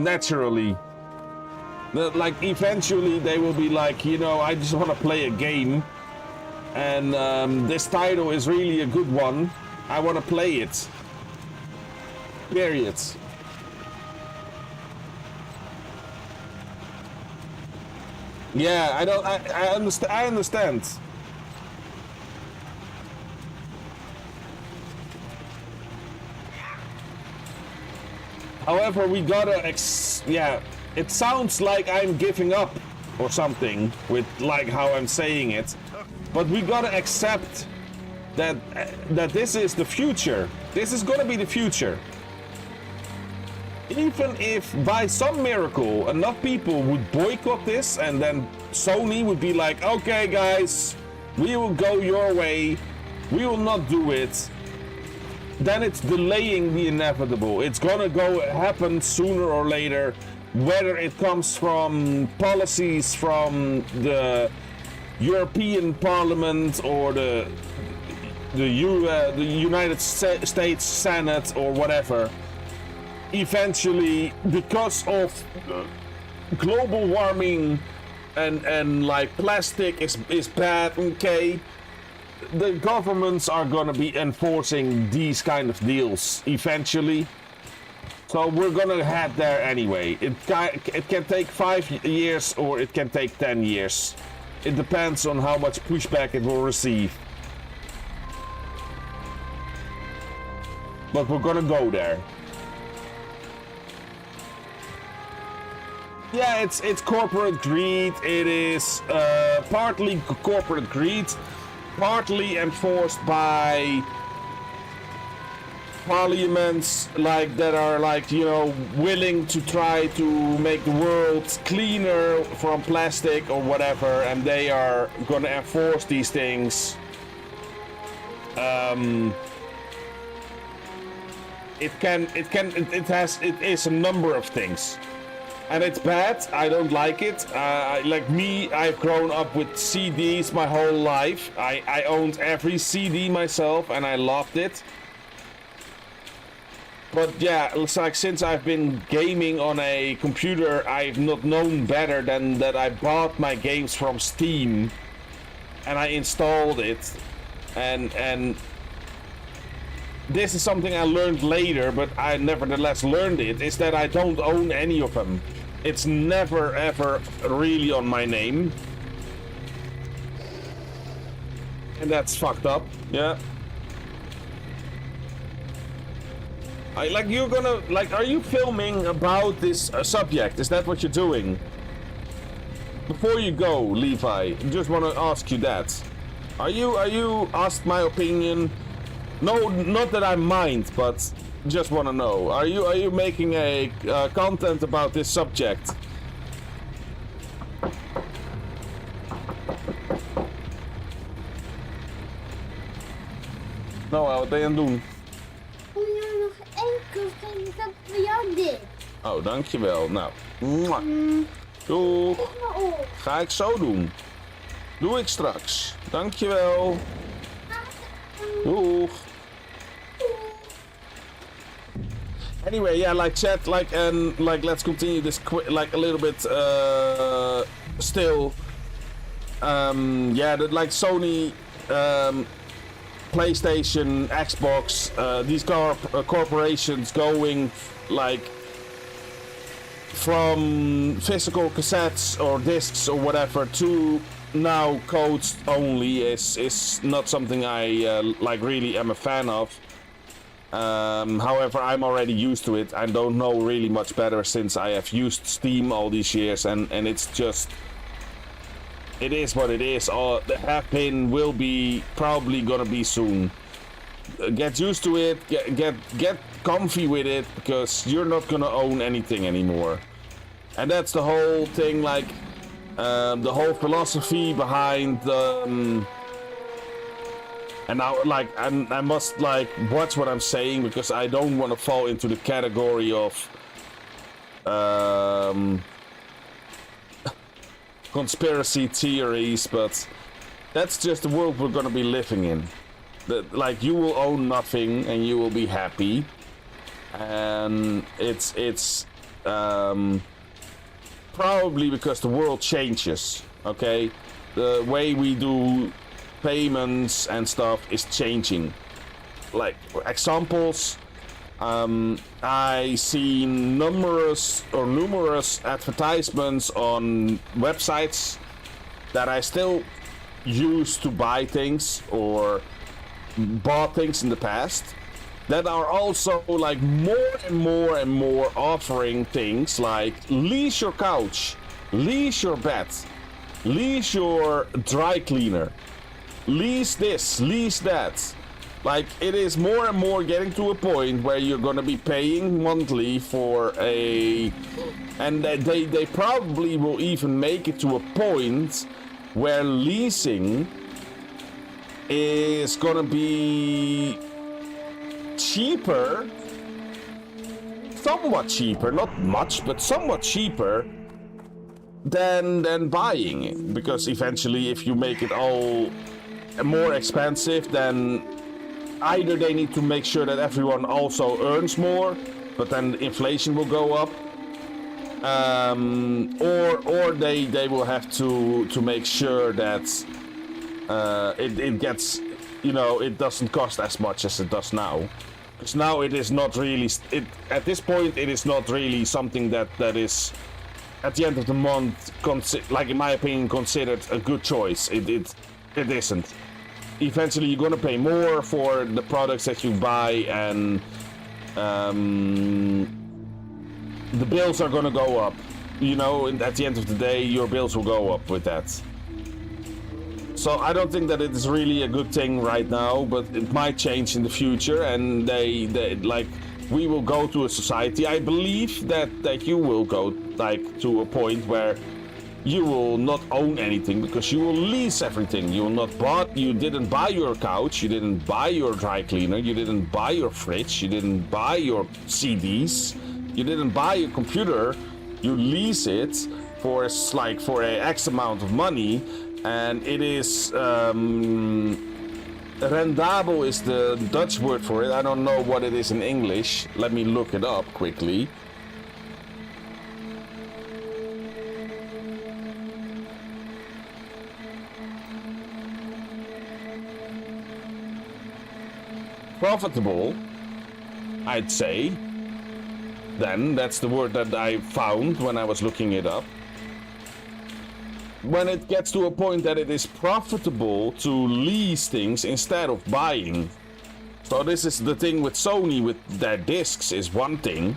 Naturally. Like, eventually they will be like, you know, I just want to play a game, and this title is really a good one. I want to play it. Period. Yeah, I understand. However, we gotta yeah, it sounds like I'm giving up or something with like how I'm saying it, but we gotta accept that this is the future. This is gonna be the future. Even if by some miracle enough people would boycott this, and then Sony would be like, okay guys, we will go your way, we will not do it, then it's delaying the inevitable. It's gonna happen sooner or later, whether it comes from policies from the European Parliament or the United States Senate or whatever. Eventually, because of global warming and like plastic is bad, okay, the governments are gonna be enforcing these kind of deals eventually. So we're gonna head there anyway. It can take 5 years or it can take 10 years. It depends on how much pushback it will receive. but we're gonna go there. Yeah, it's corporate greed. It is partly corporate greed, partly enforced by parliaments like that are like, you know, willing to try to make the world cleaner from plastic or whatever, and they are gonna enforce these things. It is a number of things. And it's bad. I don't like it. Like me, I've grown up with CDs my whole life. I owned every CD myself and I loved it. But yeah, it's like since I've been gaming on a computer, I've not known better than that I bought my games from Steam and I installed it. And this is something I learned later, but I nevertheless learned it, is that I don't own any of them. It's never ever really on my name. And that's fucked up, yeah. You're gonna, are you filming about this subject? Is that what you're doing? Before you go, Levi, I just want to ask you that. Are you asked my opinion? No, not that I mind, but just want to know. Are you making a content about this subject? Nou, wat ben je aan het doen? Oh, dankjewel. Nou, doeg. Ga ik zo doen. Doe ik straks. Dankjewel. Doeg. Anyway, yeah, like chat, let's continue this a little bit still. Yeah, like Sony, PlayStation, Xbox, these corporations going from physical cassettes or discs or whatever to now codes only is not something I really am a fan of. However, I'm already used to it. I don't know really much better since I have used Steam all these years, and it's just, it is what it is. Or have been, will be, probably gonna be soon. Get used to it. Get comfy with it, because you're not gonna own anything anymore. And that's the whole thing. The whole philosophy behind the. And now, I must watch what I'm saying, because I don't want to fall into the category of conspiracy theories, but that's just the world we're gonna be living in. You will own nothing and you will be happy, and it's probably because the world changes. Okay, the way we do payments and stuff is changing. Examples, I see numerous advertisements on websites that I still use to buy things or bought things in the past, that are also more and more offering things like lease your couch, lease your bed, lease your dry cleaner, lease this, lease that. It is more and more getting to a point where you're gonna be paying monthly for and they probably will even make it to a point where leasing is gonna be cheaper, somewhat cheaper, not much, but somewhat cheaper than buying it. Because eventually, if you make it all more expensive, then either they need to make sure that everyone also earns more, but then inflation will go up, or they will have to make sure that it gets, it doesn't cost as much as it does now. Because now it is not really, at this point it is not really something that is at the end of the month, in my opinion, considered a good choice. It isn't. eventually you're gonna pay more for the products that you buy, and the bills are gonna go up. You know, and at the end of the day, your bills will go up with that. So I don't think that it is really a good thing right now, but it might change in the future, and they like, we will go to a society. I believe that you will go like to a point where you will not own anything because you will lease everything. You didn't buy your couch, you didn't buy your dry cleaner, you didn't buy your fridge, you didn't buy your CDs, you didn't buy your computer. You lease it for a X amount of money, and it is rendabel is the Dutch word for it. I don't know what it is in English. Let me look it up quickly. Profitable, I'd say. Then that's the word that I found when I was looking it up. When it gets to a point that it is profitable to lease things instead of buying. So this is the thing with Sony with their discs is one thing.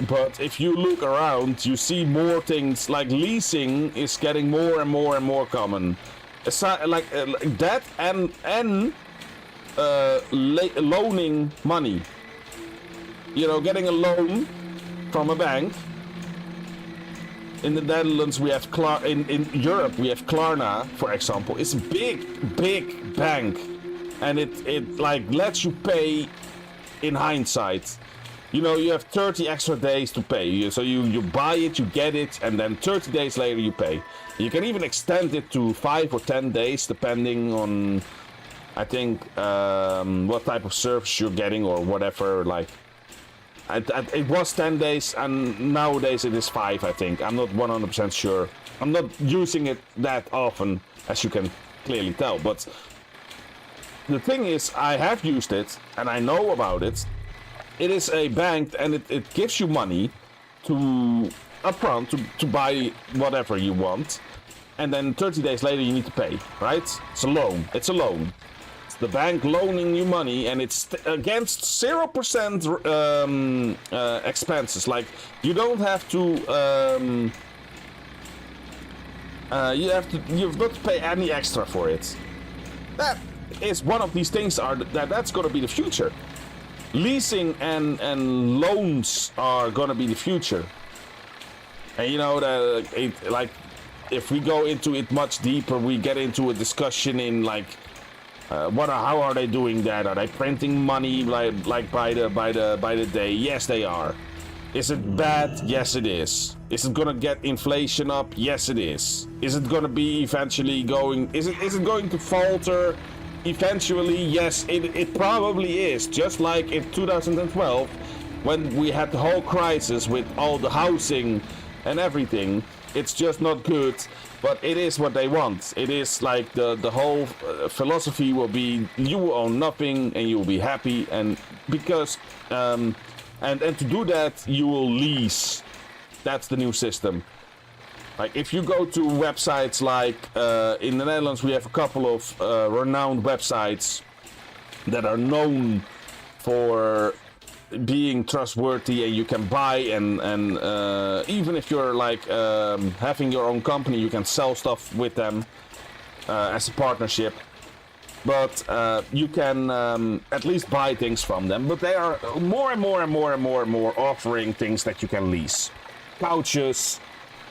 But if you look around, you see more things like leasing is getting more and more and more common. Like that and loaning money. You know, getting a loan from a bank. In the Netherlands, we have in Europe we have Klarna, for example. It's a big bank, and it like lets you pay in hindsight. You know, you have 30 extra days to pay. So you buy it, you get it, and then 30 days later you pay. You can even extend it to 5 or 10 days, depending on, I think, what type of service you're getting or whatever. Like, it was 10 days, and nowadays it is 5, I think. I'm not 100% sure. I'm not using it that often, as you can clearly tell. But the thing is, I have used it, and I know about it. It is a bank, and it gives you money to upfront to buy whatever you want. And then 30 days later you need to pay, right? It's a loan. It's a loan. The bank loaning you money, and it's against 0% expenses. Like, you don't have to you've got to pay any extra for it. That is one of these things that's going to be the future. Leasing and loans are going to be the future. And you know that like, if we go into it much deeper, we get into a discussion in like, how are they doing that? Are they printing money like by the day? Yes, they are. Is it bad? Yes, it is. Is it gonna get inflation up? Yes, it is. Is it gonna be eventually going? Is it going to falter eventually? Yes, it probably is. Just like in 2012, when we had the whole crisis with all the housing and everything. It's just not good. But it is what they want. It is like the whole philosophy will be, you will own nothing and you will be happy, and because and to do that you will lease. That's the new system. Like, if you go to websites like in the Netherlands, we have a couple of renowned websites that are known for being trustworthy, and you can buy and even if you're like having your own company, you can sell stuff with them as a partnership. But you can at least buy things from them. But they are more and more offering things that you can lease. Couches,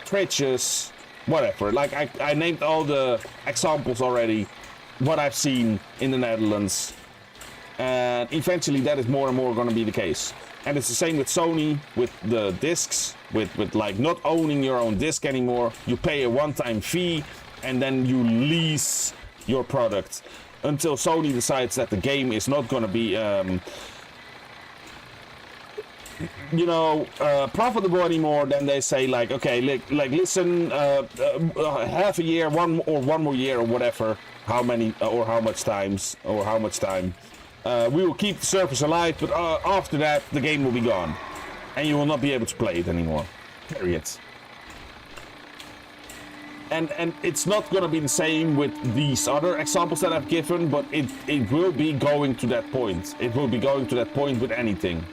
fridges, whatever. Like, I named all the examples already, what I've seen in the Netherlands. And eventually that is more and more going to be the case. And it's the same with Sony, with the discs, with like not owning your own disc anymore. You pay a one-time fee and then you lease your product until Sony decides that the game is not going to be profitable anymore. Then they say like, okay, like listen, half a year, one more year or whatever, how many or how much time, we will keep the service alive, but after that the game will be gone and you will not be able to play it anymore, period. And it's not gonna be the same with these other examples that I've given, but it will be going to that point. It will be going to that point with anything.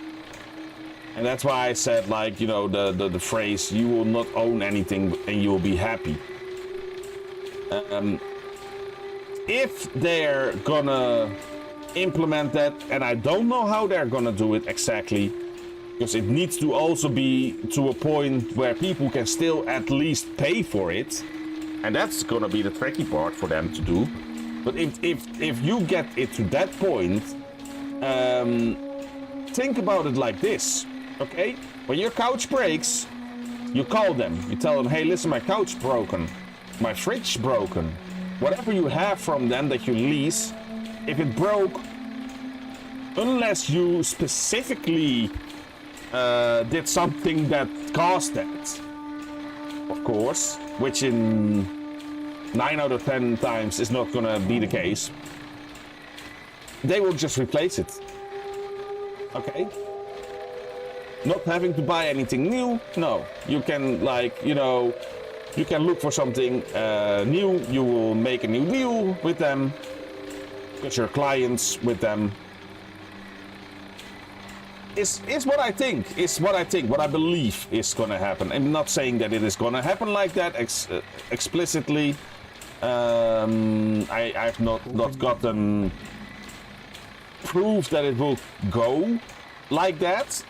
And that's why I said, like, you know, the phrase, you will not own anything and you will be happy. If they're gonna implement that, and I don't know how they're gonna do it exactly, because it needs to also be to a point where people can still at least pay for it. And that's gonna be the tricky part for them to do. But if you get it to that point, think about it like this, okay? When your couch breaks, you call them. You tell them, hey, listen, my couch broken, my fridge broken. Whatever you have from them that you lease, if it broke, unless you specifically did something that caused that, of course, which in 9 out of 10 times is not gonna be the case, they will just replace it. Okay? Not having to buy anything new, no. You can, like, you know, you can look for something new, you will make a new deal with them, get your clients with them. Is what I think, what I believe is gonna happen. I'm not saying that it is gonna happen like that explicitly. I've not gotten proof that it will go like that.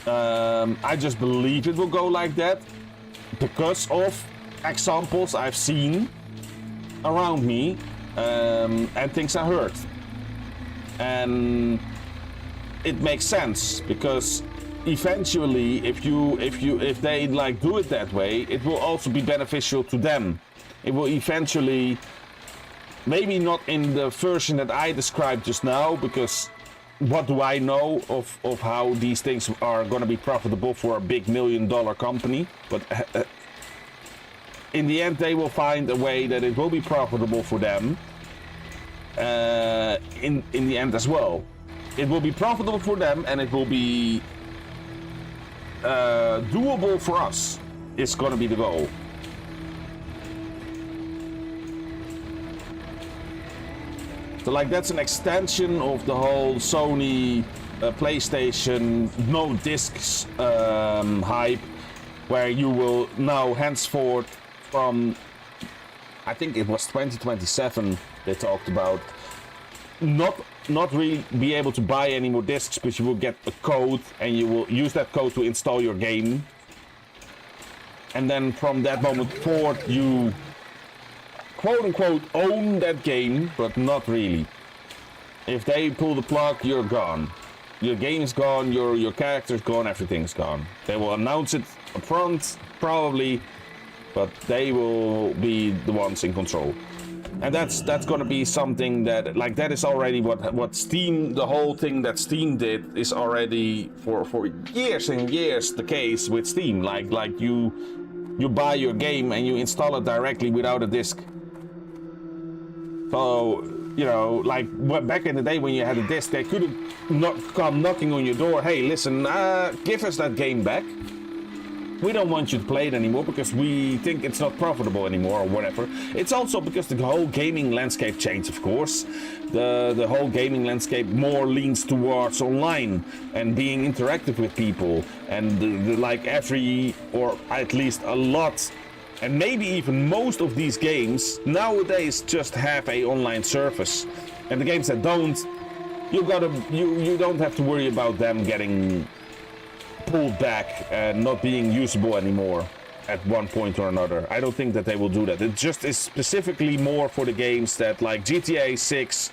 I just believe it will go like that because of examples I've seen around me and things I heard. And it makes sense because eventually if they like do it that way, it will also be beneficial to them. It will eventually, maybe not in the version that I described just now, because what do I know of how these things are going to be profitable for a big $1 million company, but in the end they will find a way that it will be profitable for them in the end as well. It will be profitable for them and it will be doable for us. It's going to be the goal. So like that's an extension of the whole Sony PlayStation no discs hype, where you will now henceforth from, I think it was 2027 they talked about, not really be able to buy any more discs, but you will get a code and you will use that code to install your game. And then from that moment forward you quote unquote own that game, but not really. If they pull the plug, you're gone. Your game's gone, your character's gone, everything's gone. They will announce it up front, probably, but they will be the ones in control. And that's gonna be something that, like, that is already what Steam, the whole thing that Steam did is already for years and years the case with Steam. Like you buy your game and you install it directly without a disc. So, you know, like back in the day when you had a disc, they could have not come knocking on your door. Hey, listen, give us that game back. We don't want you to play it anymore because we think it's not profitable anymore or whatever. It's also because the whole gaming landscape changed, of course. The whole gaming landscape more leans towards online and being interactive with people. And like every, or at least a lot, and maybe even most of these games nowadays just have a online service. And the games that don't, you don't have to worry about them getting pulled back and not being usable anymore at one point or another. I don't think that they will do that. It just is specifically more for the games that, like GTA 6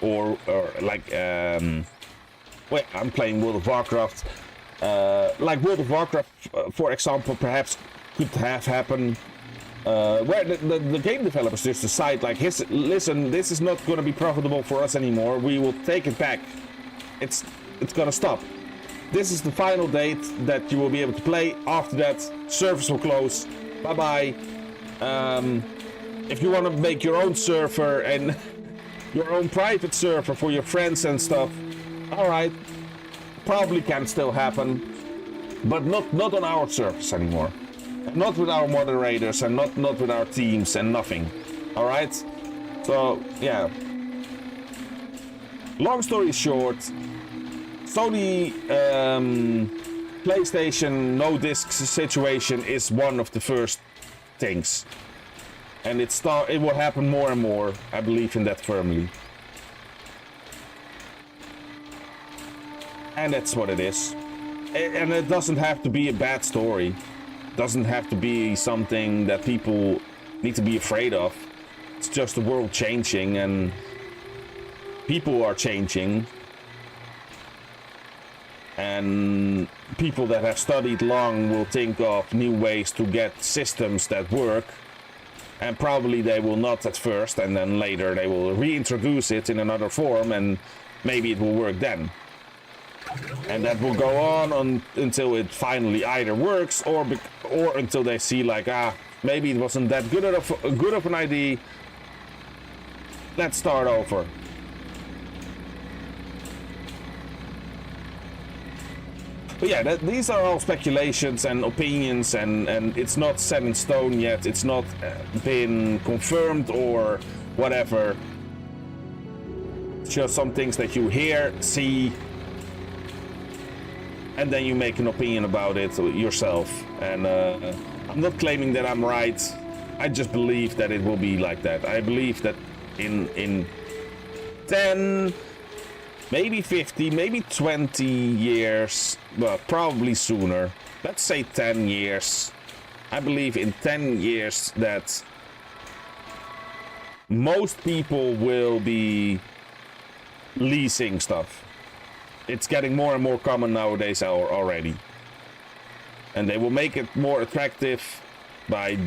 or like well, I'm playing World of Warcraft. Like World of Warcraft, for example, perhaps could have happened where the game developers just decide, like, listen, this is not going to be profitable for us anymore. We will take it back. It's going to stop. This is the final date that you will be able to play. After that, service will close. Bye-bye. If you want to make your own server and your own private server for your friends and stuff, alright, probably can still happen, but not on our servers anymore. Not with our moderators and not with our teams and nothing. All right. So yeah. Long story short, Sony PlayStation no disc situation is one of the first things, and it will happen more and more. I believe in that firmly, and that's what it is. And it doesn't have to be a bad story. It doesn't have to be something that people need to be afraid of. It's just the world changing and people are changing. And people that have studied long will think of new ways to get systems that work. And probably they will not at first, and then later they will reintroduce it in another form, and maybe it will work then. And that will go on until it finally either works or until they see like, maybe it wasn't that good of an idea. Let's start over. But yeah, these are all speculations and opinions, and it's not set in stone yet. It's not been confirmed or whatever. It's just some things that you hear, see, and then you make an opinion about it yourself. And I'm not claiming that I'm right. I just believe that it will be like that. I believe that in 10... maybe 50, maybe 20 years, well, probably sooner. Let's say 10 years. I believe in 10 years that most people will be leasing stuff. It's getting more and more common nowadays already. And they will make it more attractive by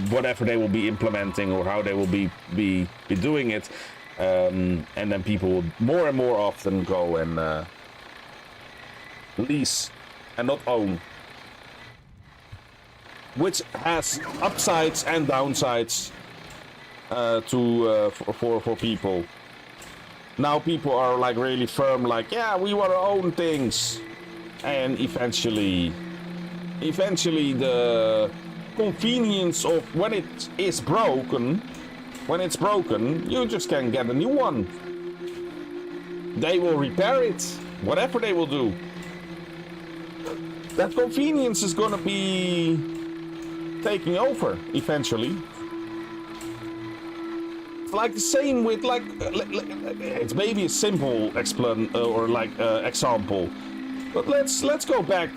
whatever they will be implementing or how they will be doing it. And then people will more and more often go and lease and not own, which has upsides and downsides for people. Now people are like really firm, like, yeah, we want to own things, and eventually the convenience of when it is broken. When it's broken, you just can get a new one. They will repair it, whatever they will do. That convenience is gonna be taking over eventually. It's like the same with it's maybe a simple example, but let's go back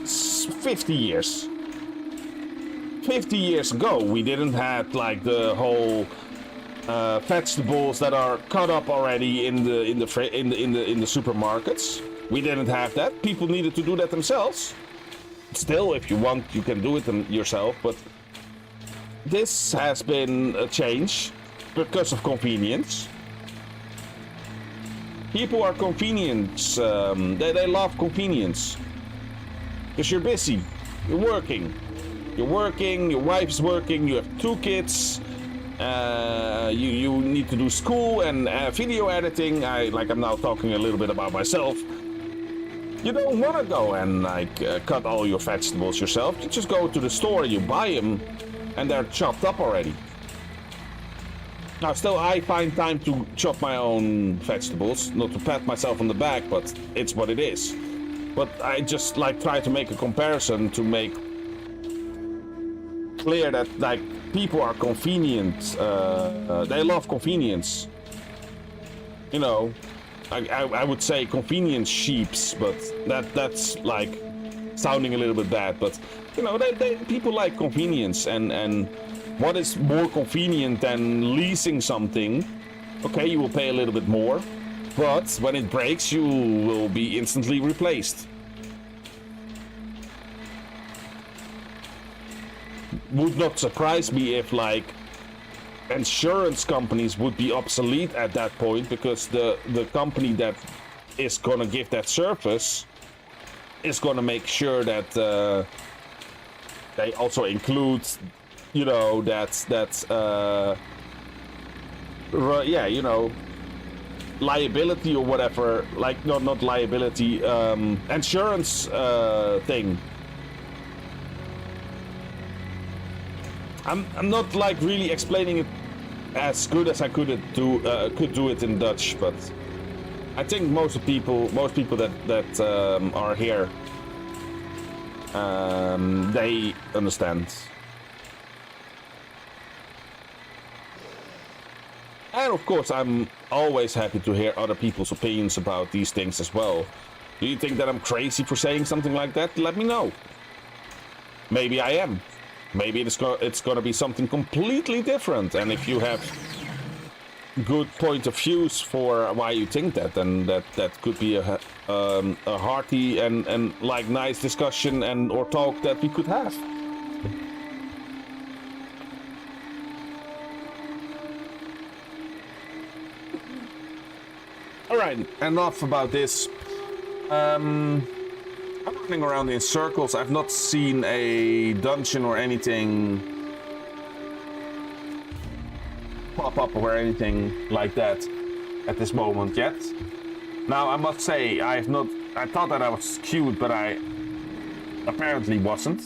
50 years. 50 years ago, we didn't have like the whole vegetables that are cut up already in the supermarkets. We didn't have that. People needed to do that themselves. Still, if you want, you can do it yourself. But this has been a change because of convenience. People are convenience. They love convenience because you're busy. You're working. You're working, your wife's working, you have 2 kids, you need to do school and video editing. I'm now talking a little bit about myself. You don't want to go and cut all your vegetables yourself. You just go to the store, you buy them, and they're chopped up already. Now, still, I find time to chop my own vegetables, not to pat myself on the back, but it's what it is. But I just try to make a comparison to make clear that people are convenient. They love convenience. You know, I would say convenience sheeps, but that's like sounding a little bit bad. But you know, people like convenience, and what is more convenient than leasing something? Okay, you will pay a little bit more, but when it breaks, you will be instantly replaced. Would not surprise me if insurance companies would be obsolete at that point, because the company that is gonna give that service is gonna make sure that they also include, you know, liability or whatever, not liability, insurance thing. I'm not like really explaining it as good as I could do it in Dutch, but I think most people that are here, they understand. And of course, I'm always happy to hear other people's opinions about these things as well. Do you think that I'm crazy for saying something like that? Let me know. Maybe I am. Maybe it's gonna be something completely different. And if you have good point of views for why you think that, then that could be a hearty and like nice discussion and or talk that we could have. Alright, enough about this. I'm running around in circles. I've not seen a dungeon or anything pop up or anything like that at this moment yet. Now, I must say, I thought that I was queued, but I apparently wasn't.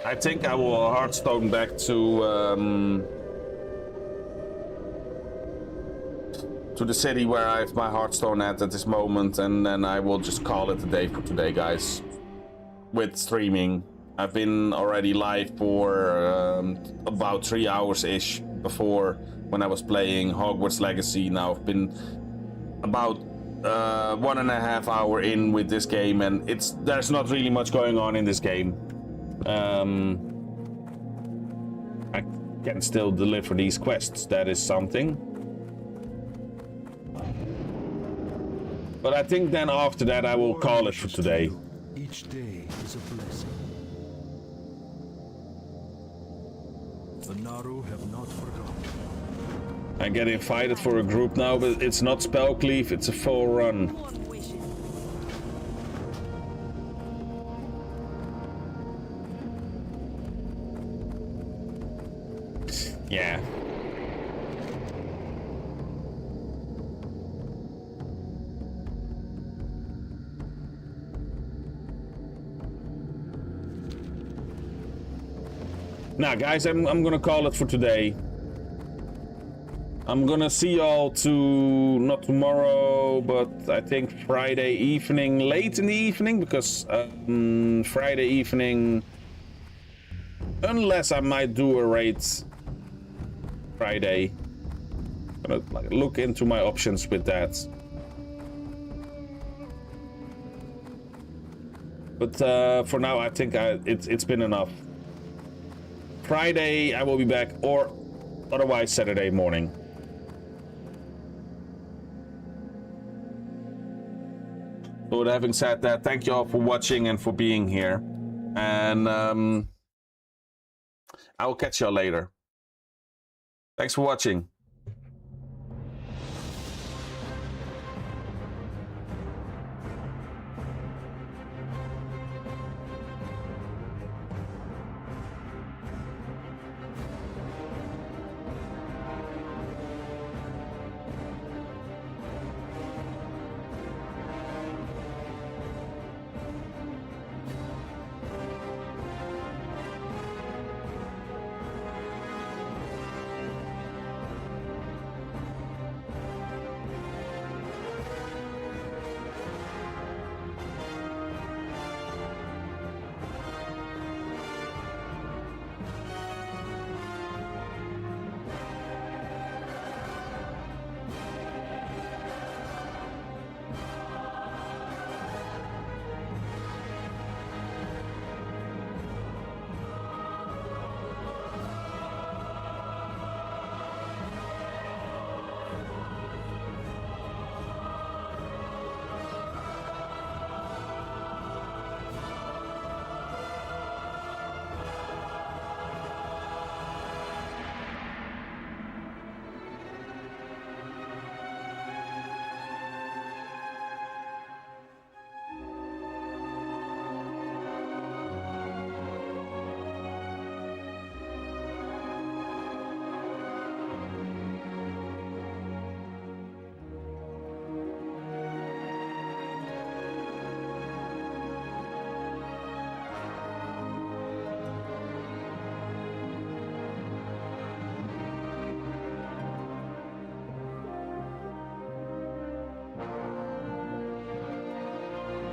I think I will Hearthstone back to the city where I have my Hearthstone at this moment, and then I will just call it a day for today, guys. With streaming, I've been already live for about 3 hours-ish before when I was playing Hogwarts Legacy. Now I've been about 1.5 hours in with this game, and there's not really much going on in this game. I can still deliver these quests, that is something. But I think then after that I will call it for today. Each day is a blessing. The Naru have not forgotten. I get invited for a group now, but it's not Spellcleave, it's a full run. Yeah. Now, guys, I'm gonna call it for today. I'm gonna see y'all not tomorrow, but I think Friday evening, late in the evening, because Friday evening, unless I might do a raid Friday. I'm gonna look into my options with that. But for now, I think it's been enough. Friday, I will be back, or otherwise Saturday morning. So with having said that, thank you all for watching and for being here. And I will catch y'all later. Thanks for watching.